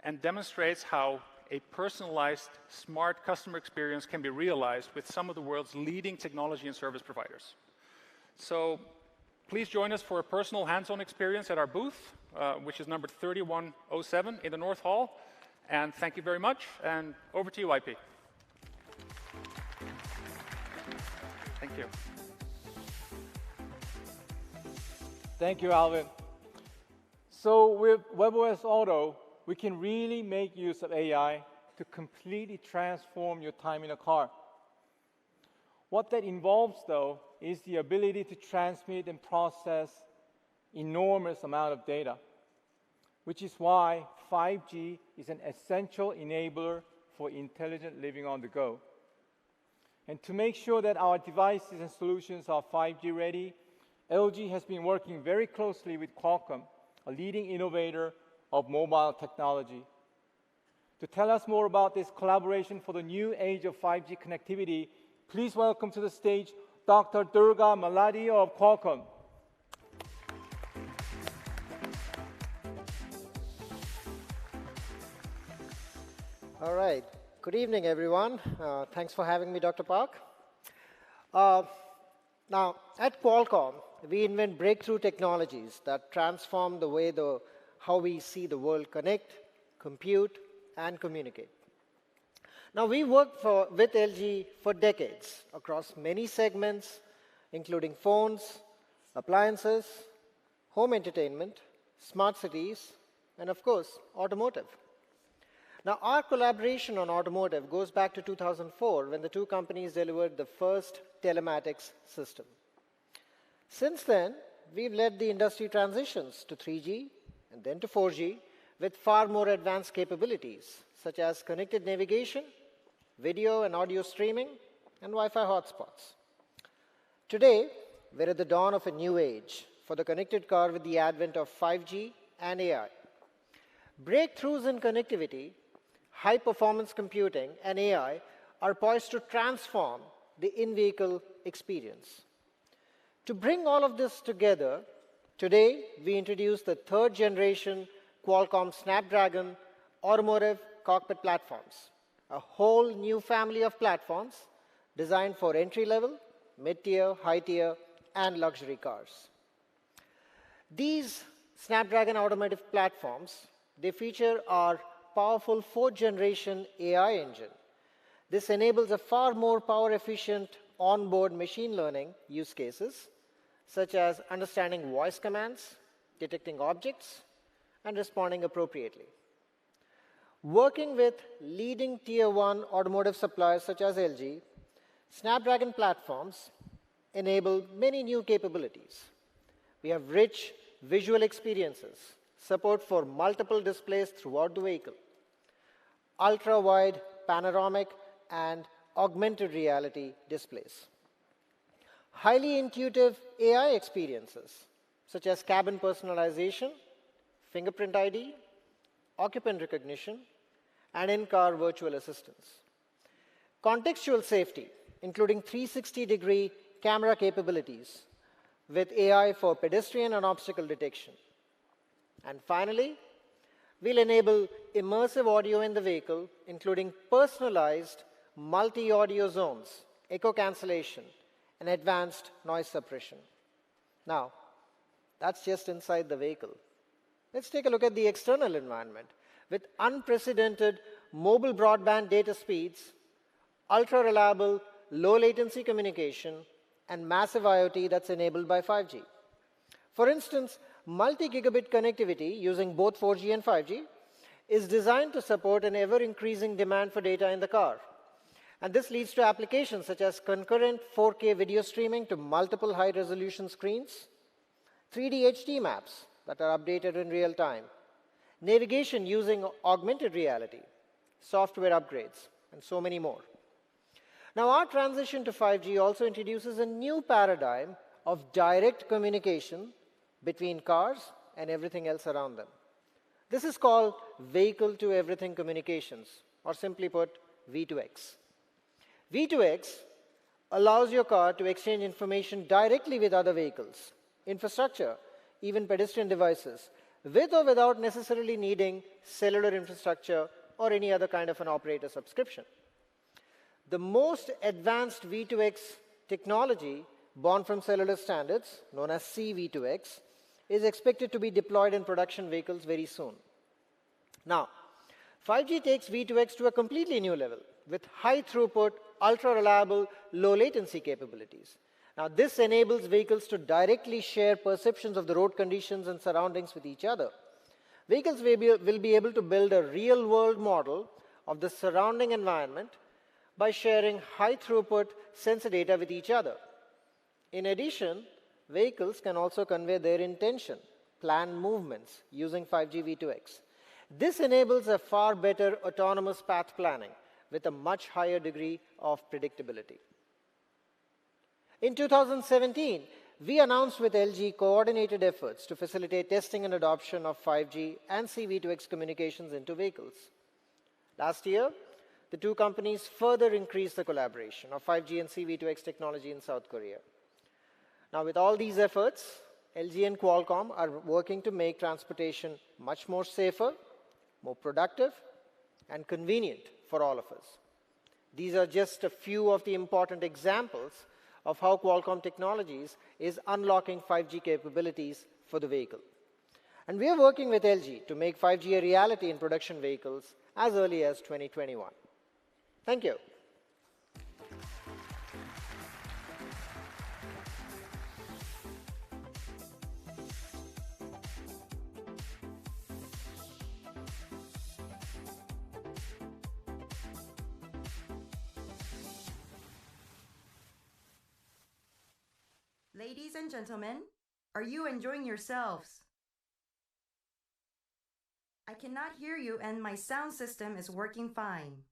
and demonstrates how a personalized, smart customer experience can be realized with some of the world's leading technology and service providers. So please join us for a personal hands-on experience at our booth, which is number 3107 in the North Hall. And thank you very much, and over to you, IP. Thank you.
Thank you, Alvin. So with WebOS Auto, we can really make use of AI to completely transform your time in a car. What that involves, though, is the ability to transmit and process enormous amount of data, which is why 5G is an essential enabler for intelligent living on the go. And to make sure that our devices and solutions are 5G ready, LG has been working very closely with Qualcomm, a leading innovator of mobile technology. To tell us more about this collaboration for the new age of 5G connectivity, please welcome to the stage Dr. Durga Maladi of Qualcomm.
All right. Good evening, everyone. Thanks for having me, Dr. Park. Now, at Qualcomm, we invent breakthrough technologies that transform the way how we see the world connect, compute, and communicate. Now, we worked with LG for decades across many segments, including phones, appliances, home entertainment, smart cities, and of course, automotive. Now, our collaboration on automotive goes back to 2004 when the two companies delivered the first telematics system. Since then, we've led the industry transitions to 3G and then to 4G with far more advanced capabilities, such as connected navigation, video and audio streaming, and Wi-Fi hotspots. Today, we're at the dawn of a new age for the connected car with the advent of 5G and AI. Breakthroughs in connectivity, high-performance computing, and AI are poised to transform the in-vehicle experience. To bring all of this together, today we introduce the third-generation Qualcomm Snapdragon automotive cockpit platforms, a whole new family of platforms designed for entry-level, mid-tier, high-tier, and luxury cars. These Snapdragon automotive platforms, they feature our powerful fourth-generation AI engine. This enables a far more power-efficient onboard machine learning use cases, such as understanding voice commands, detecting objects, and responding appropriately. Working with leading Tier 1 automotive suppliers such as LG, Snapdragon platforms enable many new capabilities. We have rich visual experiences, support for multiple displays throughout the vehicle, ultra-wide panoramic and augmented reality displays, highly intuitive AI experiences, such as cabin personalization, fingerprint ID, occupant recognition, and in-car virtual assistance. Contextual safety, including 360-degree camera capabilities with AI for pedestrian and obstacle detection. And finally, we'll enable immersive audio in the vehicle, including personalized multi-audio zones, echo cancellation, and advanced noise suppression. Now, that's just inside the vehicle. Let's take a look at the external environment. With unprecedented mobile broadband data speeds, ultra-reliable, low-latency communication, and massive IoT that's enabled by 5G. For instance, multi-gigabit connectivity using both 4G and 5G is designed to support an ever-increasing demand for data in the car. And this leads to applications such as concurrent 4K video streaming to multiple high-resolution screens, 3D HD maps that are updated in real time, navigation using augmented reality, software upgrades, and so many more. Now, our transition to 5G also introduces a new paradigm of direct communication between cars and everything else around them. This is called vehicle-to-everything communications, or simply put, V2X. V2X allows your car to exchange information directly with other vehicles, infrastructure, even pedestrian devices, with or without necessarily needing cellular infrastructure or any other kind of an operator subscription. The most advanced V2X technology born from cellular standards, known as CV2X, is expected to be deployed in production vehicles very soon. Now, 5G takes V2X to a completely new level with high throughput, ultra-reliable, low-latency capabilities. Now, this enables vehicles to directly share perceptions of the road conditions and surroundings with each other. Vehicles will be able to build a real-world model of the surrounding environment by sharing high-throughput sensor data with each other. In addition, vehicles can also convey their intention, planned movements using 5G V2X. This enables a far better autonomous path planning with a much higher degree of predictability. In 2017, we announced with LG coordinated efforts to facilitate testing and adoption of 5G and CV2X communications into vehicles. Last year, the two companies further increased the collaboration of 5G and CV2X technology in South Korea. Now, with all these efforts, LG and Qualcomm are working to make transportation much more safer, more productive, and convenient for all of us. These are just a few of the important examples of how Qualcomm Technologies is unlocking 5G capabilities for the vehicle. And we are working with LG to make 5G a reality in production vehicles as early as 2021. Thank you.
Ladies and gentlemen, are you enjoying yourselves? I cannot hear you and my sound system is working fine.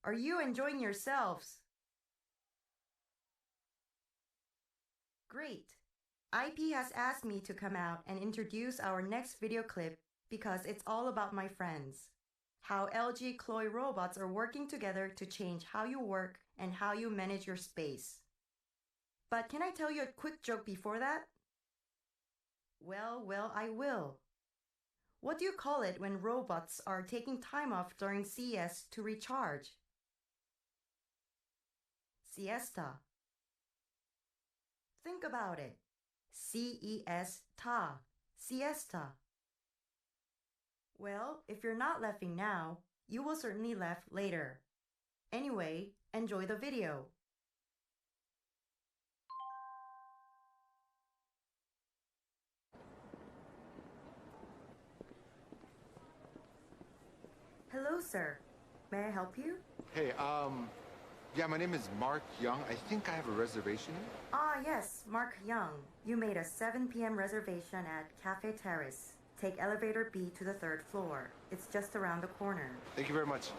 Are you enjoying yourselves? Great. IP has asked me to come out and introduce our next video clip because it's all about my friends. How LG Chloe robots are working together to change how you work and how you manage your space. But can I tell you a quick joke before that? Well, I will. What do you call it when robots are taking time off during CES to recharge? Siesta. Think about it. CES-ta, siesta. Well, if you're not laughing now, you will certainly laugh later. Anyway, enjoy the video. Hello, sir. May I help you?
Hey, yeah, my name is Mark Young. I think I have a reservation.
Ah, yes, Mark Young. You made a 7 p.m. reservation at Cafe Terrace. Take elevator B to the 3rd floor. It's just around the corner.
Thank you very much.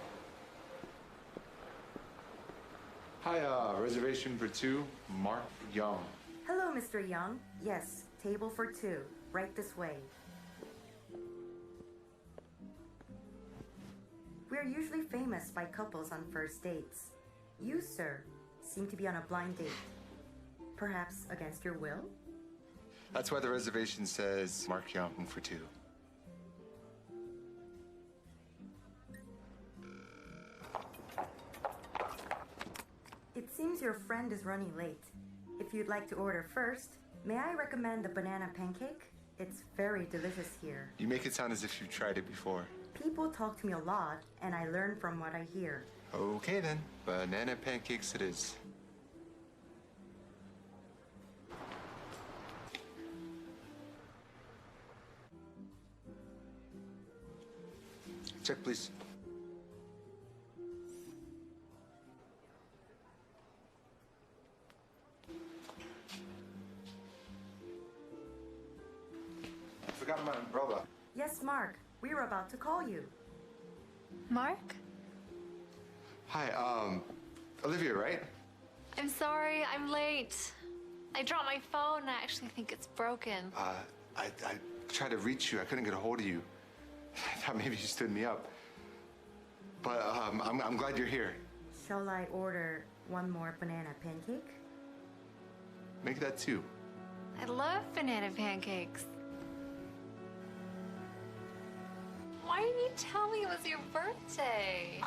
Hi, reservation for 2, Mark Young.
Hello, Mr. Young. Yes, table for 2. Right this way. We're usually famous by couples on first dates. You, sir, seem to be on a blind date. Perhaps against your will?
That's why the reservation says Mark Young for 2.
It seems your friend is running late. If you'd like to order first, may I recommend the banana pancake? It's very delicious here.
You make it sound as if you've tried it before.
People talk to me a lot, and I learn from what I hear.
Okay then, banana pancakes it is. Check, please. I forgot my umbrella.
Yes, Mark. We were about to call you.
Mark?
Hi, Olivia, right?
I'm sorry, I'm late. I dropped my phone and I actually think it's broken.
I tried to reach you. I couldn't get a hold of you. I thought maybe you stood me up. But I'm glad you're here.
Shall I order one more banana pancake?
Make that 2.
I love banana pancakes. Why didn't you tell me it was your birthday?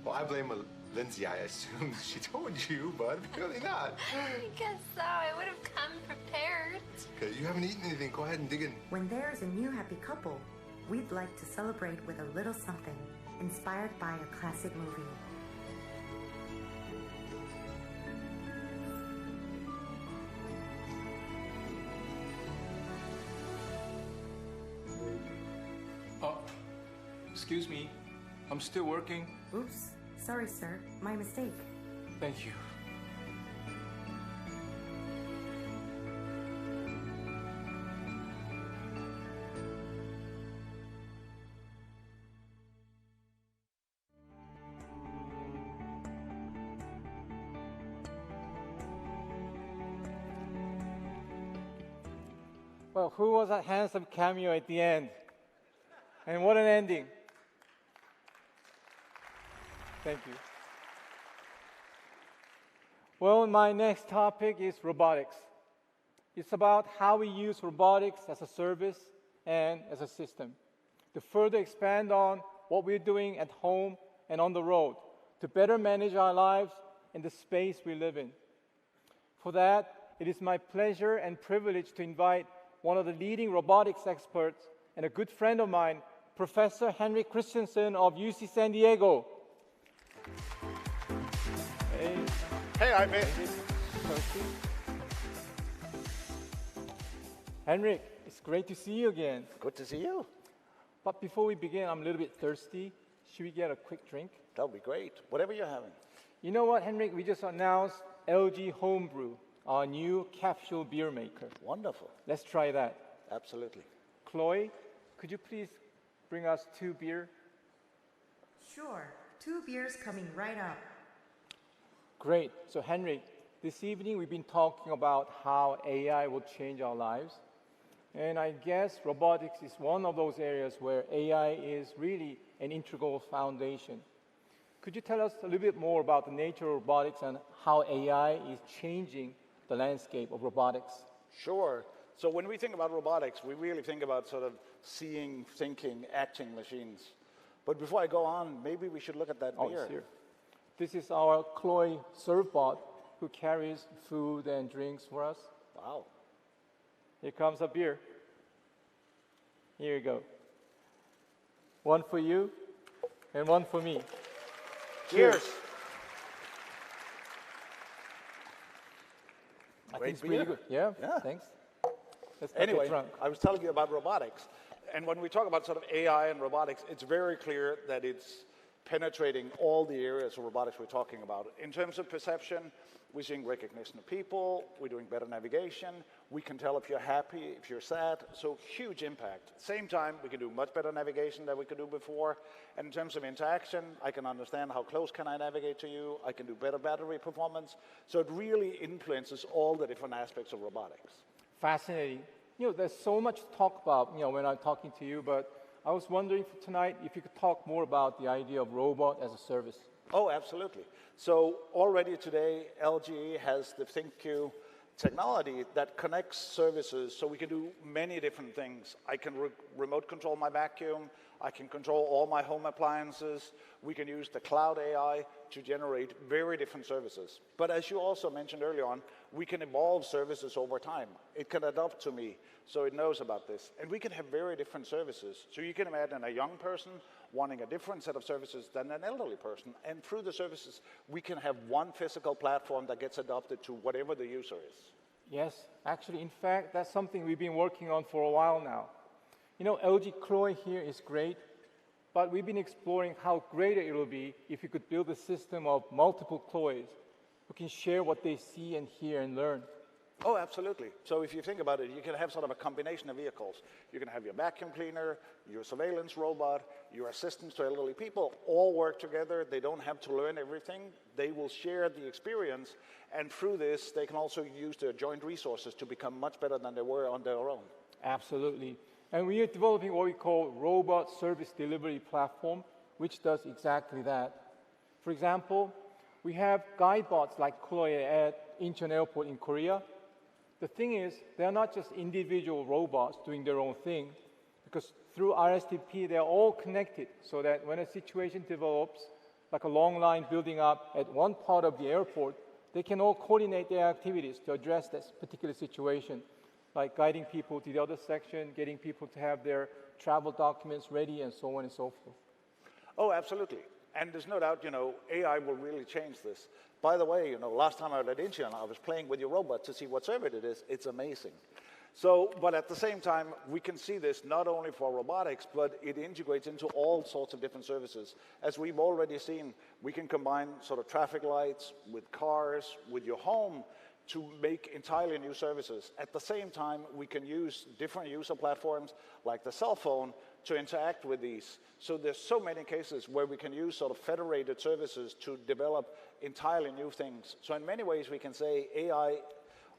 Well, I blame Lindsay, I assumed she told you, but apparently not.
I guess so. I would have come prepared.
Okay, you haven't eaten anything. Go ahead and dig in.
When there is a new happy couple, we'd like to celebrate with a little something inspired by a classic movie.
Excuse me, I'm still working.
Oops, sorry, sir. My mistake.
Thank you. Well, who was that handsome cameo at the end? And what an ending. Thank you. Well, my next topic is robotics. It's about how we use robotics as a service and as a system to further expand on what we're doing at home and on the road to better manage our lives and the space we live in. For that, it is my pleasure and privilege to invite one of the leading robotics experts and a good friend of mine, Professor Henrik Christensen of UC San Diego.
Hey, I'm in.
Henrik, it's great to see you again.
Good to see you.
But before we begin, I'm a little bit thirsty. Should we get a quick drink?
That would be great. Whatever you're having.
You know what, Henrik? We just announced LG Homebrew, our new capsule beer maker.
Wonderful.
Let's try that.
Absolutely.
Chloe, could you please bring us 2 beer?
Sure. 2 beers coming right up.
Great. So, Henrik, this evening we've been talking about how AI will change our lives. And I guess robotics is one of those areas where AI is really an integral foundation. Could you tell us a little bit more about the nature of robotics and how AI is changing the landscape of robotics?
Sure. So when we think about robotics, we really think about sort of seeing, thinking, acting machines. But before I go on, maybe we should look at that beer.
It's here. This is our Chloe ServBot who carries food and drinks for us.
Wow.
Here comes a beer. Here you go. One for you and one for me.
Cheers.
I think it's pretty good. Yeah, thanks.
Anyway, I was telling you about robotics. And when we talk about sort of AI and robotics, it's very clear that it's penetrating all the areas of robotics we're talking about. In terms of perception, we're seeing recognition of people, we're doing better navigation, we can tell if you're happy, if you're sad, so huge impact. Same time, we can do much better navigation than we could do before. And in terms of interaction, I can understand how close can I navigate to you, I can do better battery performance. So it really influences all the different aspects of robotics.
Fascinating. You know, there's so much to talk about, you know, when I'm talking to you, but I was wondering for tonight if you could talk more about the idea of robot as a service.
Oh, absolutely. So already today, LG has the ThinkQ technology that connects services so we can do many different things. I can remote control my vacuum. I can control all my home appliances. We can use the cloud AI to generate very different services. But as you also mentioned earlier on, we can evolve services over time. It can adapt to me, so it knows about this. And we can have very different services. So you can imagine a young person wanting a different set of services than an elderly person. And through the services, we can have one physical platform that gets adapted to whatever the user is.
Yes, actually, in fact, that's something we've been working on for a while now. You know, LG Chloe here is great, but we've been exploring how great it will be if you could build a system of multiple Chloes who can share what they see and hear and learn.
Oh, absolutely. So if you think about it, you can have sort of a combination of vehicles. You can have your vacuum cleaner, your surveillance robot, your assistants to elderly people, all work together. They don't have to learn everything. They will share the experience, and through this, they can also use their joint resources to become much better than they were on their own.
Absolutely. And we are developing what we call robot service delivery platform, which does exactly that. For example, we have guide bots like Chloe at Incheon Airport in Korea. The thing is, they're not just individual robots doing their own thing, because through RSTP, they're all connected so that when a situation develops, like a long line building up at one part of the airport, they can all coordinate their activities to address this particular situation, like guiding people to the other section, getting people to have their travel documents ready, and so on and so forth.
Oh, absolutely. And there's no doubt, AI will really change this. By the way, last time I was at Incheon, I was playing with your robot to see what server it is. It's amazing. So, but at the same time, we can see this not only for robotics, but it integrates into all sorts of different services. As we've already seen, we can combine sort of traffic lights with cars, with your home, to make entirely new services. At the same time, we can use different user platforms, like the cell phone, to interact with these. So there's so many cases where we can use sort of federated services to develop entirely new things. So in many ways, we can say AI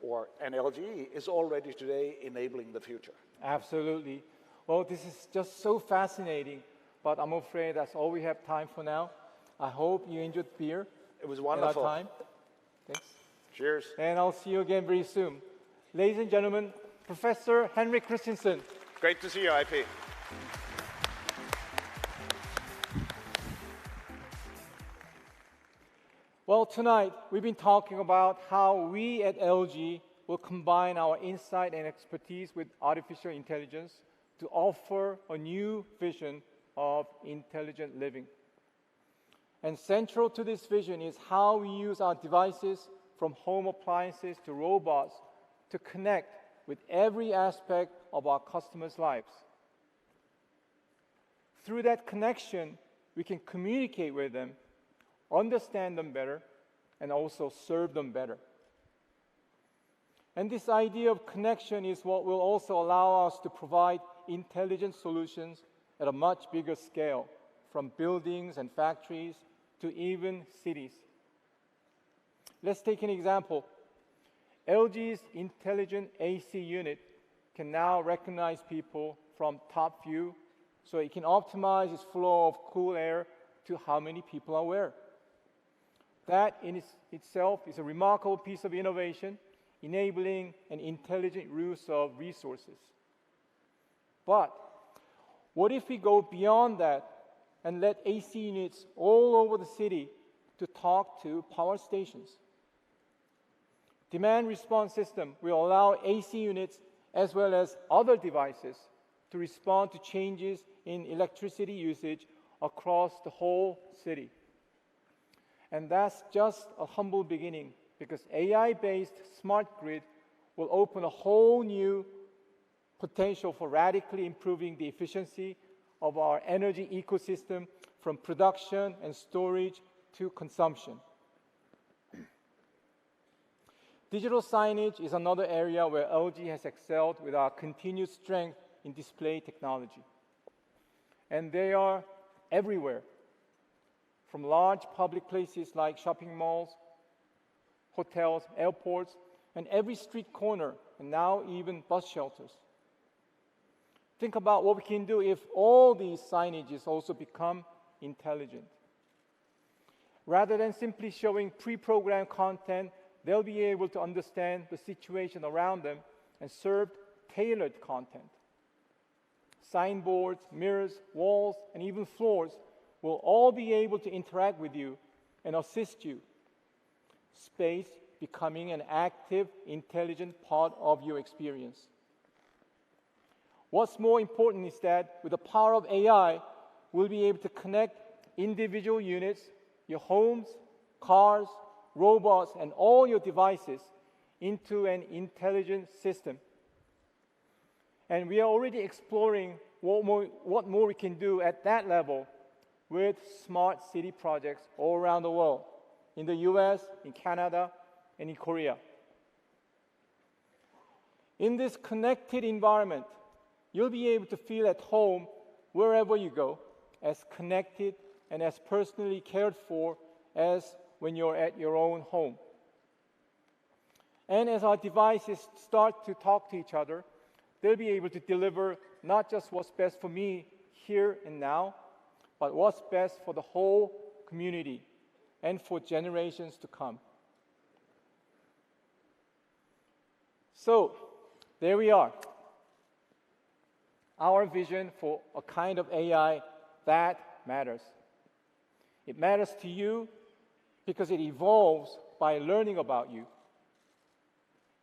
or an LGE is already today enabling the future.
Absolutely. Well, this is just so fascinating, but I'm afraid that's all we have time for now. I hope you enjoyed beer.
It was wonderful.
Time. Thanks.
Cheers.
And I'll see you again very soon. Ladies and gentlemen, Professor Henrik Christensen.
Great to see you, IP.
Well, tonight we've been talking about how we at LG will combine our insight and expertise with artificial intelligence to offer a new vision of intelligent living. And central to this vision is how we use our devices, from home appliances to robots, to connect with every aspect of our customers' lives. Through that connection, we can communicate with them, understand them better, and also serve them better. And this idea of connection is what will also allow us to provide intelligent solutions at a much bigger scale, from buildings and factories to even cities. Let's take an example. LG's intelligent AC unit can now recognize people from top view, so it can optimize its flow of cool air to how many people are where. That in itself is a remarkable piece of innovation, enabling an intelligent use of resources. But what if we go beyond that and let AC units all over the city to talk to power stations? Demand response system will allow AC units as well as other devices to respond to changes in electricity usage across the whole city. And that's just a humble beginning, because AI-based smart grid will open a whole new potential for radically improving the efficiency of our energy ecosystem, from production and storage to consumption. Digital signage is another area where LG has excelled with our continued strength in display technology. And they are everywhere, from large public places like shopping malls, hotels, airports, and every street corner, and now even bus shelters. Think about what we can do if all these signages also become intelligent. Rather than simply showing pre-programmed content, they'll be able to understand the situation around them and serve tailored content. Signboards, mirrors, walls, and even floors will all be able to interact with you and assist you. Space becoming an active, intelligent part of your experience. What's more important is that with the power of AI, we'll be able to connect individual units, your homes, cars, robots, and all your devices into an intelligent system. And we are already exploring what more we can do at that level with smart city projects all around the world, in the US, in Canada, and in Korea. In this connected environment, you'll be able to feel at home wherever you go, as connected and as personally cared for as when you're at your own home. And as our devices start to talk to each other, they'll be able to deliver not just what's best for me here and now, but what's best for the whole community and for generations to come. So, there we are. Our vision for a kind of AI that matters. It matters to you because it evolves by learning about you.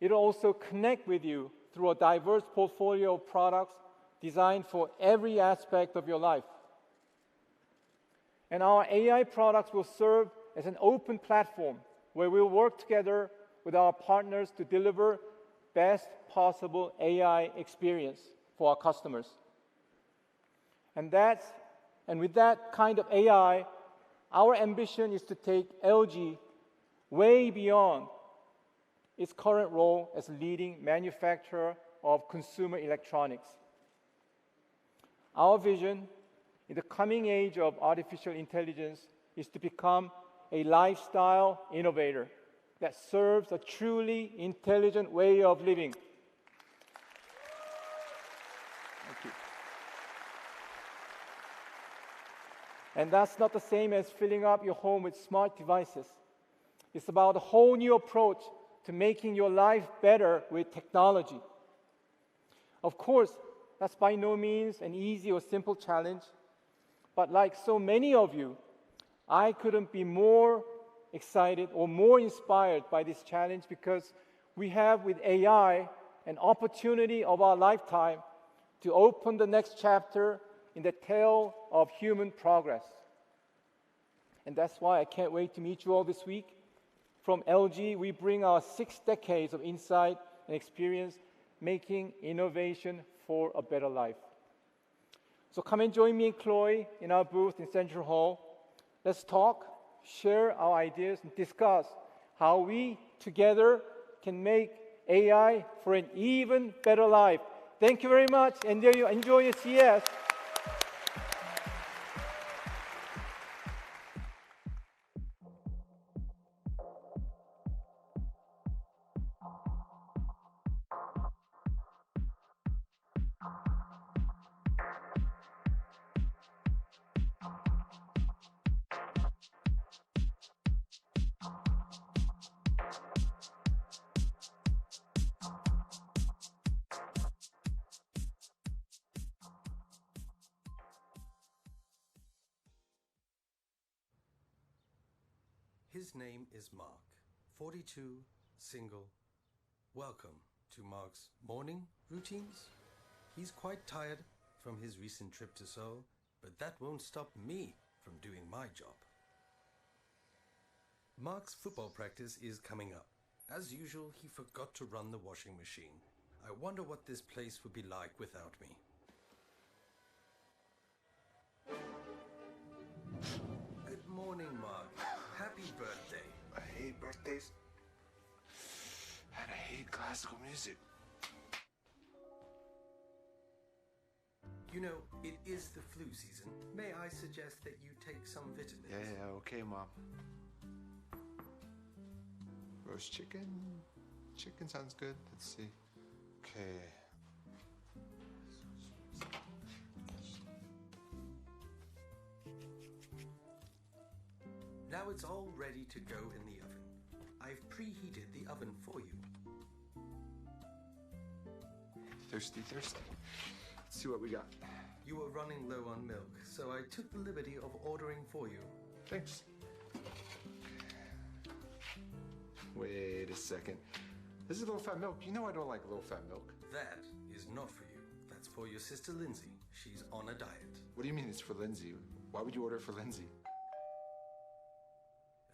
It'll also connect with you through a diverse portfolio of products designed for every aspect of your life. And our AI products will serve as an open platform where we'll work together with our partners to deliver best possible AI experience for our customers. And with that kind of AI, our ambition is to take LG way beyond its current role as a leading manufacturer of consumer electronics. Our vision in the coming age of artificial intelligence is to become a lifestyle innovator that serves a truly intelligent way of living. Thank you. And that's not the same as filling up your home with smart devices. It's about a whole new approach to making your life better with technology. Of course, that's by no means an easy or simple challenge, but like so many of you, I couldn't be more excited or more inspired by this challenge because we have with AI an opportunity of our lifetime to open the next chapter in the tale of human progress. And that's why I can't wait to meet you all this week. From LG, we bring our 6 decades of insight and experience making innovation for a better life. So come and join me and Chloe in our booth in Central Hall. Let's talk, share our ideas, and discuss how we together can make AI for an even better life. Thank you very much, and enjoy your CES.
His name is Mark, 42, single. Welcome to Mark's morning routines. He's quite tired from his recent trip to Seoul, but that won't stop me from doing my job. Mark's football practice is coming up. As usual, he forgot to run the washing machine. I wonder what this place would be like without me. Good morning, Mark. Happy birthday.
I hate birthdays. And I hate classical music.
You know, it is the flu season. May I suggest that you take some vitamins?
Yeah, okay, Mom. Roast chicken? Chicken sounds good. Let's see. Okay.
Now it's all ready to go in the oven. I've preheated the oven for you.
Thirsty. Let's see what we got.
You were running low on milk, so I took the liberty of ordering for you.
Thanks. Wait a second. This is low-fat milk. You know I don't like low-fat milk.
That is not for you. That's for your sister Lindsay. She's on a diet.
What do you mean it's for Lindsay? Why would you order it for Lindsay?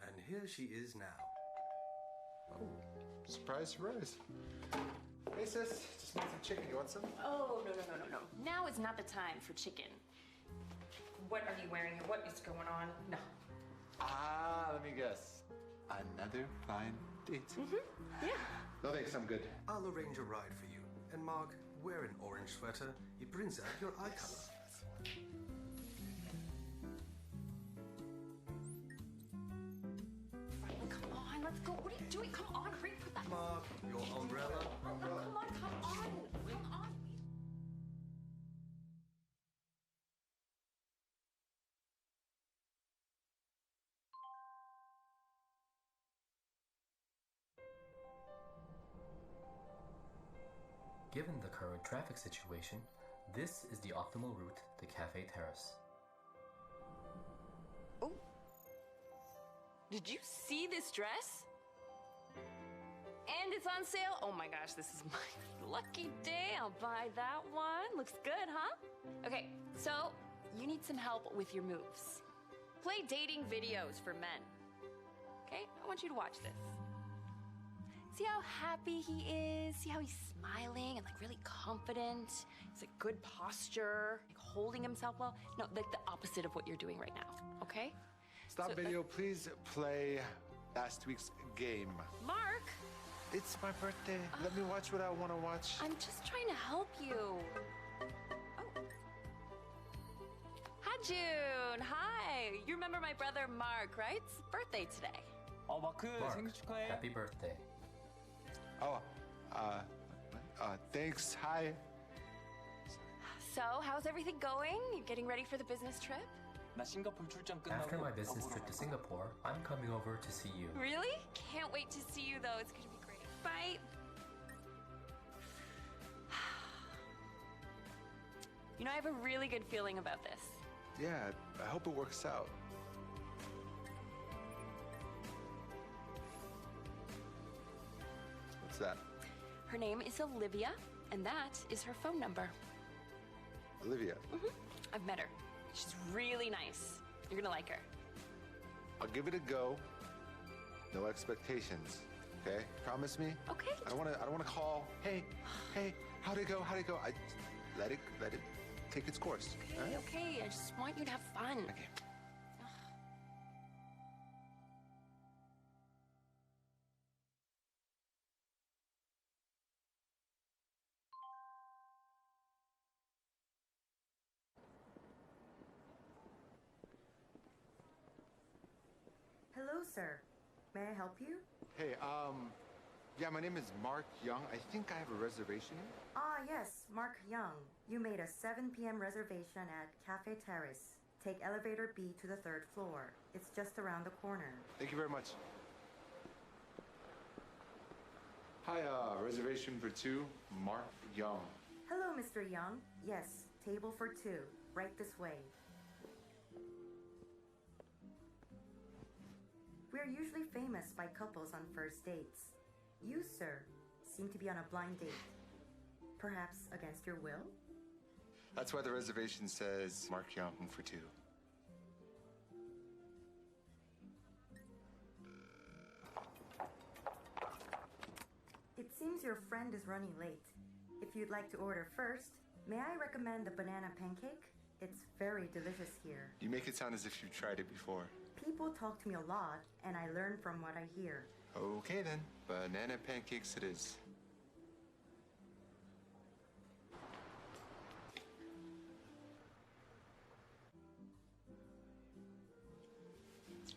And here she is now.
Oh, surprise. Hey sis, just made some chicken. You want some?
Oh, no. Now is not the time for chicken. What are you wearing? What is going on? No.
Let me guess. Another fine date.
Yeah.
No thanks, I'm good.
I'll arrange a ride for you. And Mark, wear an orange sweater. It brings out your eye color.
Come on, let's go. What are you doing? Come on, hurry, put that.
Mark, your umbrella.
Come on.
Given the current traffic situation, this is the optimal route to Cafe Terrace.
Oh, Did you see this dress? And it's on sale. Oh my gosh, this is my lucky day. I'll buy that one. Looks good, huh? Okay, so you need some help with your moves. Play dating videos for men. Okay, I want you to watch this. See how happy he is? See how he's smiling and like really confident? He's like good posture, like holding himself well. No, like the opposite of what you're doing right now, okay?
Stop video, please play last week's game.
Mark!
It's my birthday. Let me watch what I want to watch.
I'm just trying to help you. Oh. Hi, June. Hi. You remember my brother Mark, right? It's his birthday today.
Mark, happy birthday.
Oh, thanks. Hi.
So, how's everything going? You getting ready for the business trip?
After my business trip to Singapore, I'm coming over to see you.
Really? Can't wait to see you, though. It's going to be great. Bye. You know, I have a really good feeling about this.
Yeah, I hope it works out. What's that?
Her name is Olivia, and that is her phone number.
Olivia?
I've met her. She's really nice. You're gonna like her.
I'll give it a go. No expectations. Okay? Promise me?
Okay.
I don't wanna call. Hey, how'd it go? I let it take its course.
Okay,
right?
okay. I just want you to have fun.
Okay.
Hello, sir. May I help you?
Hey, yeah, my name is Mark Young. I think I have a reservation.
Ah, yes, Mark Young. You made a 7 p.m. reservation at Cafe Terrace. Take elevator B to the 3rd floor. It's just around the corner.
Thank you very much. Hi, reservation for 2, Mark Young.
Hello, Mr. Young. Yes, table for 2. Right this way. We're usually famous by couples on first dates. You, sir, seem to be on a blind date. Perhaps against your will?
That's why the reservation says Mark Young for 2.
It seems your friend is running late. If you'd like to order first, may I recommend the banana pancake? It's very delicious here.
You make it sound as if you've tried it before.
People talk to me a lot, and I learn from what I hear.
Okay then, banana pancakes it is.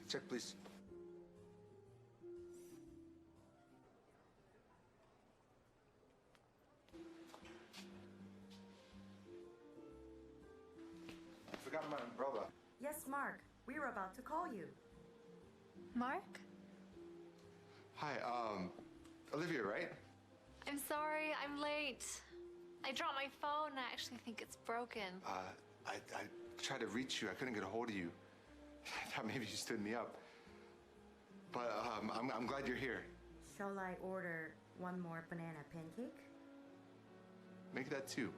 Check, please. I forgot my umbrella.
Yes, Mark. We were about to call you.
Mark?
Hi, Olivia, right?
I'm sorry, I'm late. I dropped my phone and I actually think it's broken.
I tried to reach you. I couldn't get a hold of you. I thought maybe you stood me up. But I'm glad you're here.
Shall I order one more banana pancake?
Make that 2.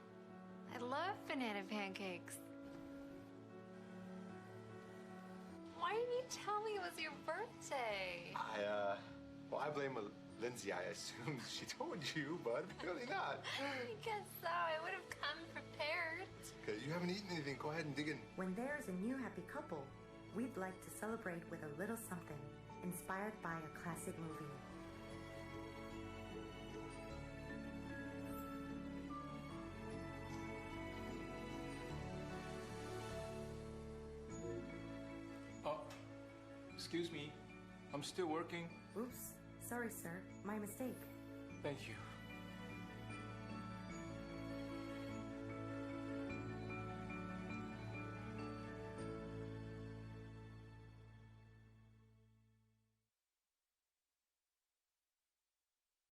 I love banana pancakes. Why didn't you tell me it was your birthday?
I blame Lindsay. I assumed she told you, but apparently not.
I guess so. I would have come prepared.
Okay, you haven't eaten anything. Go ahead and dig in.
When there's a new happy couple, we'd like to celebrate with a little something inspired by a classic movie.
Excuse me, I'm still working.
Oops, sorry, sir. My mistake.
Thank you.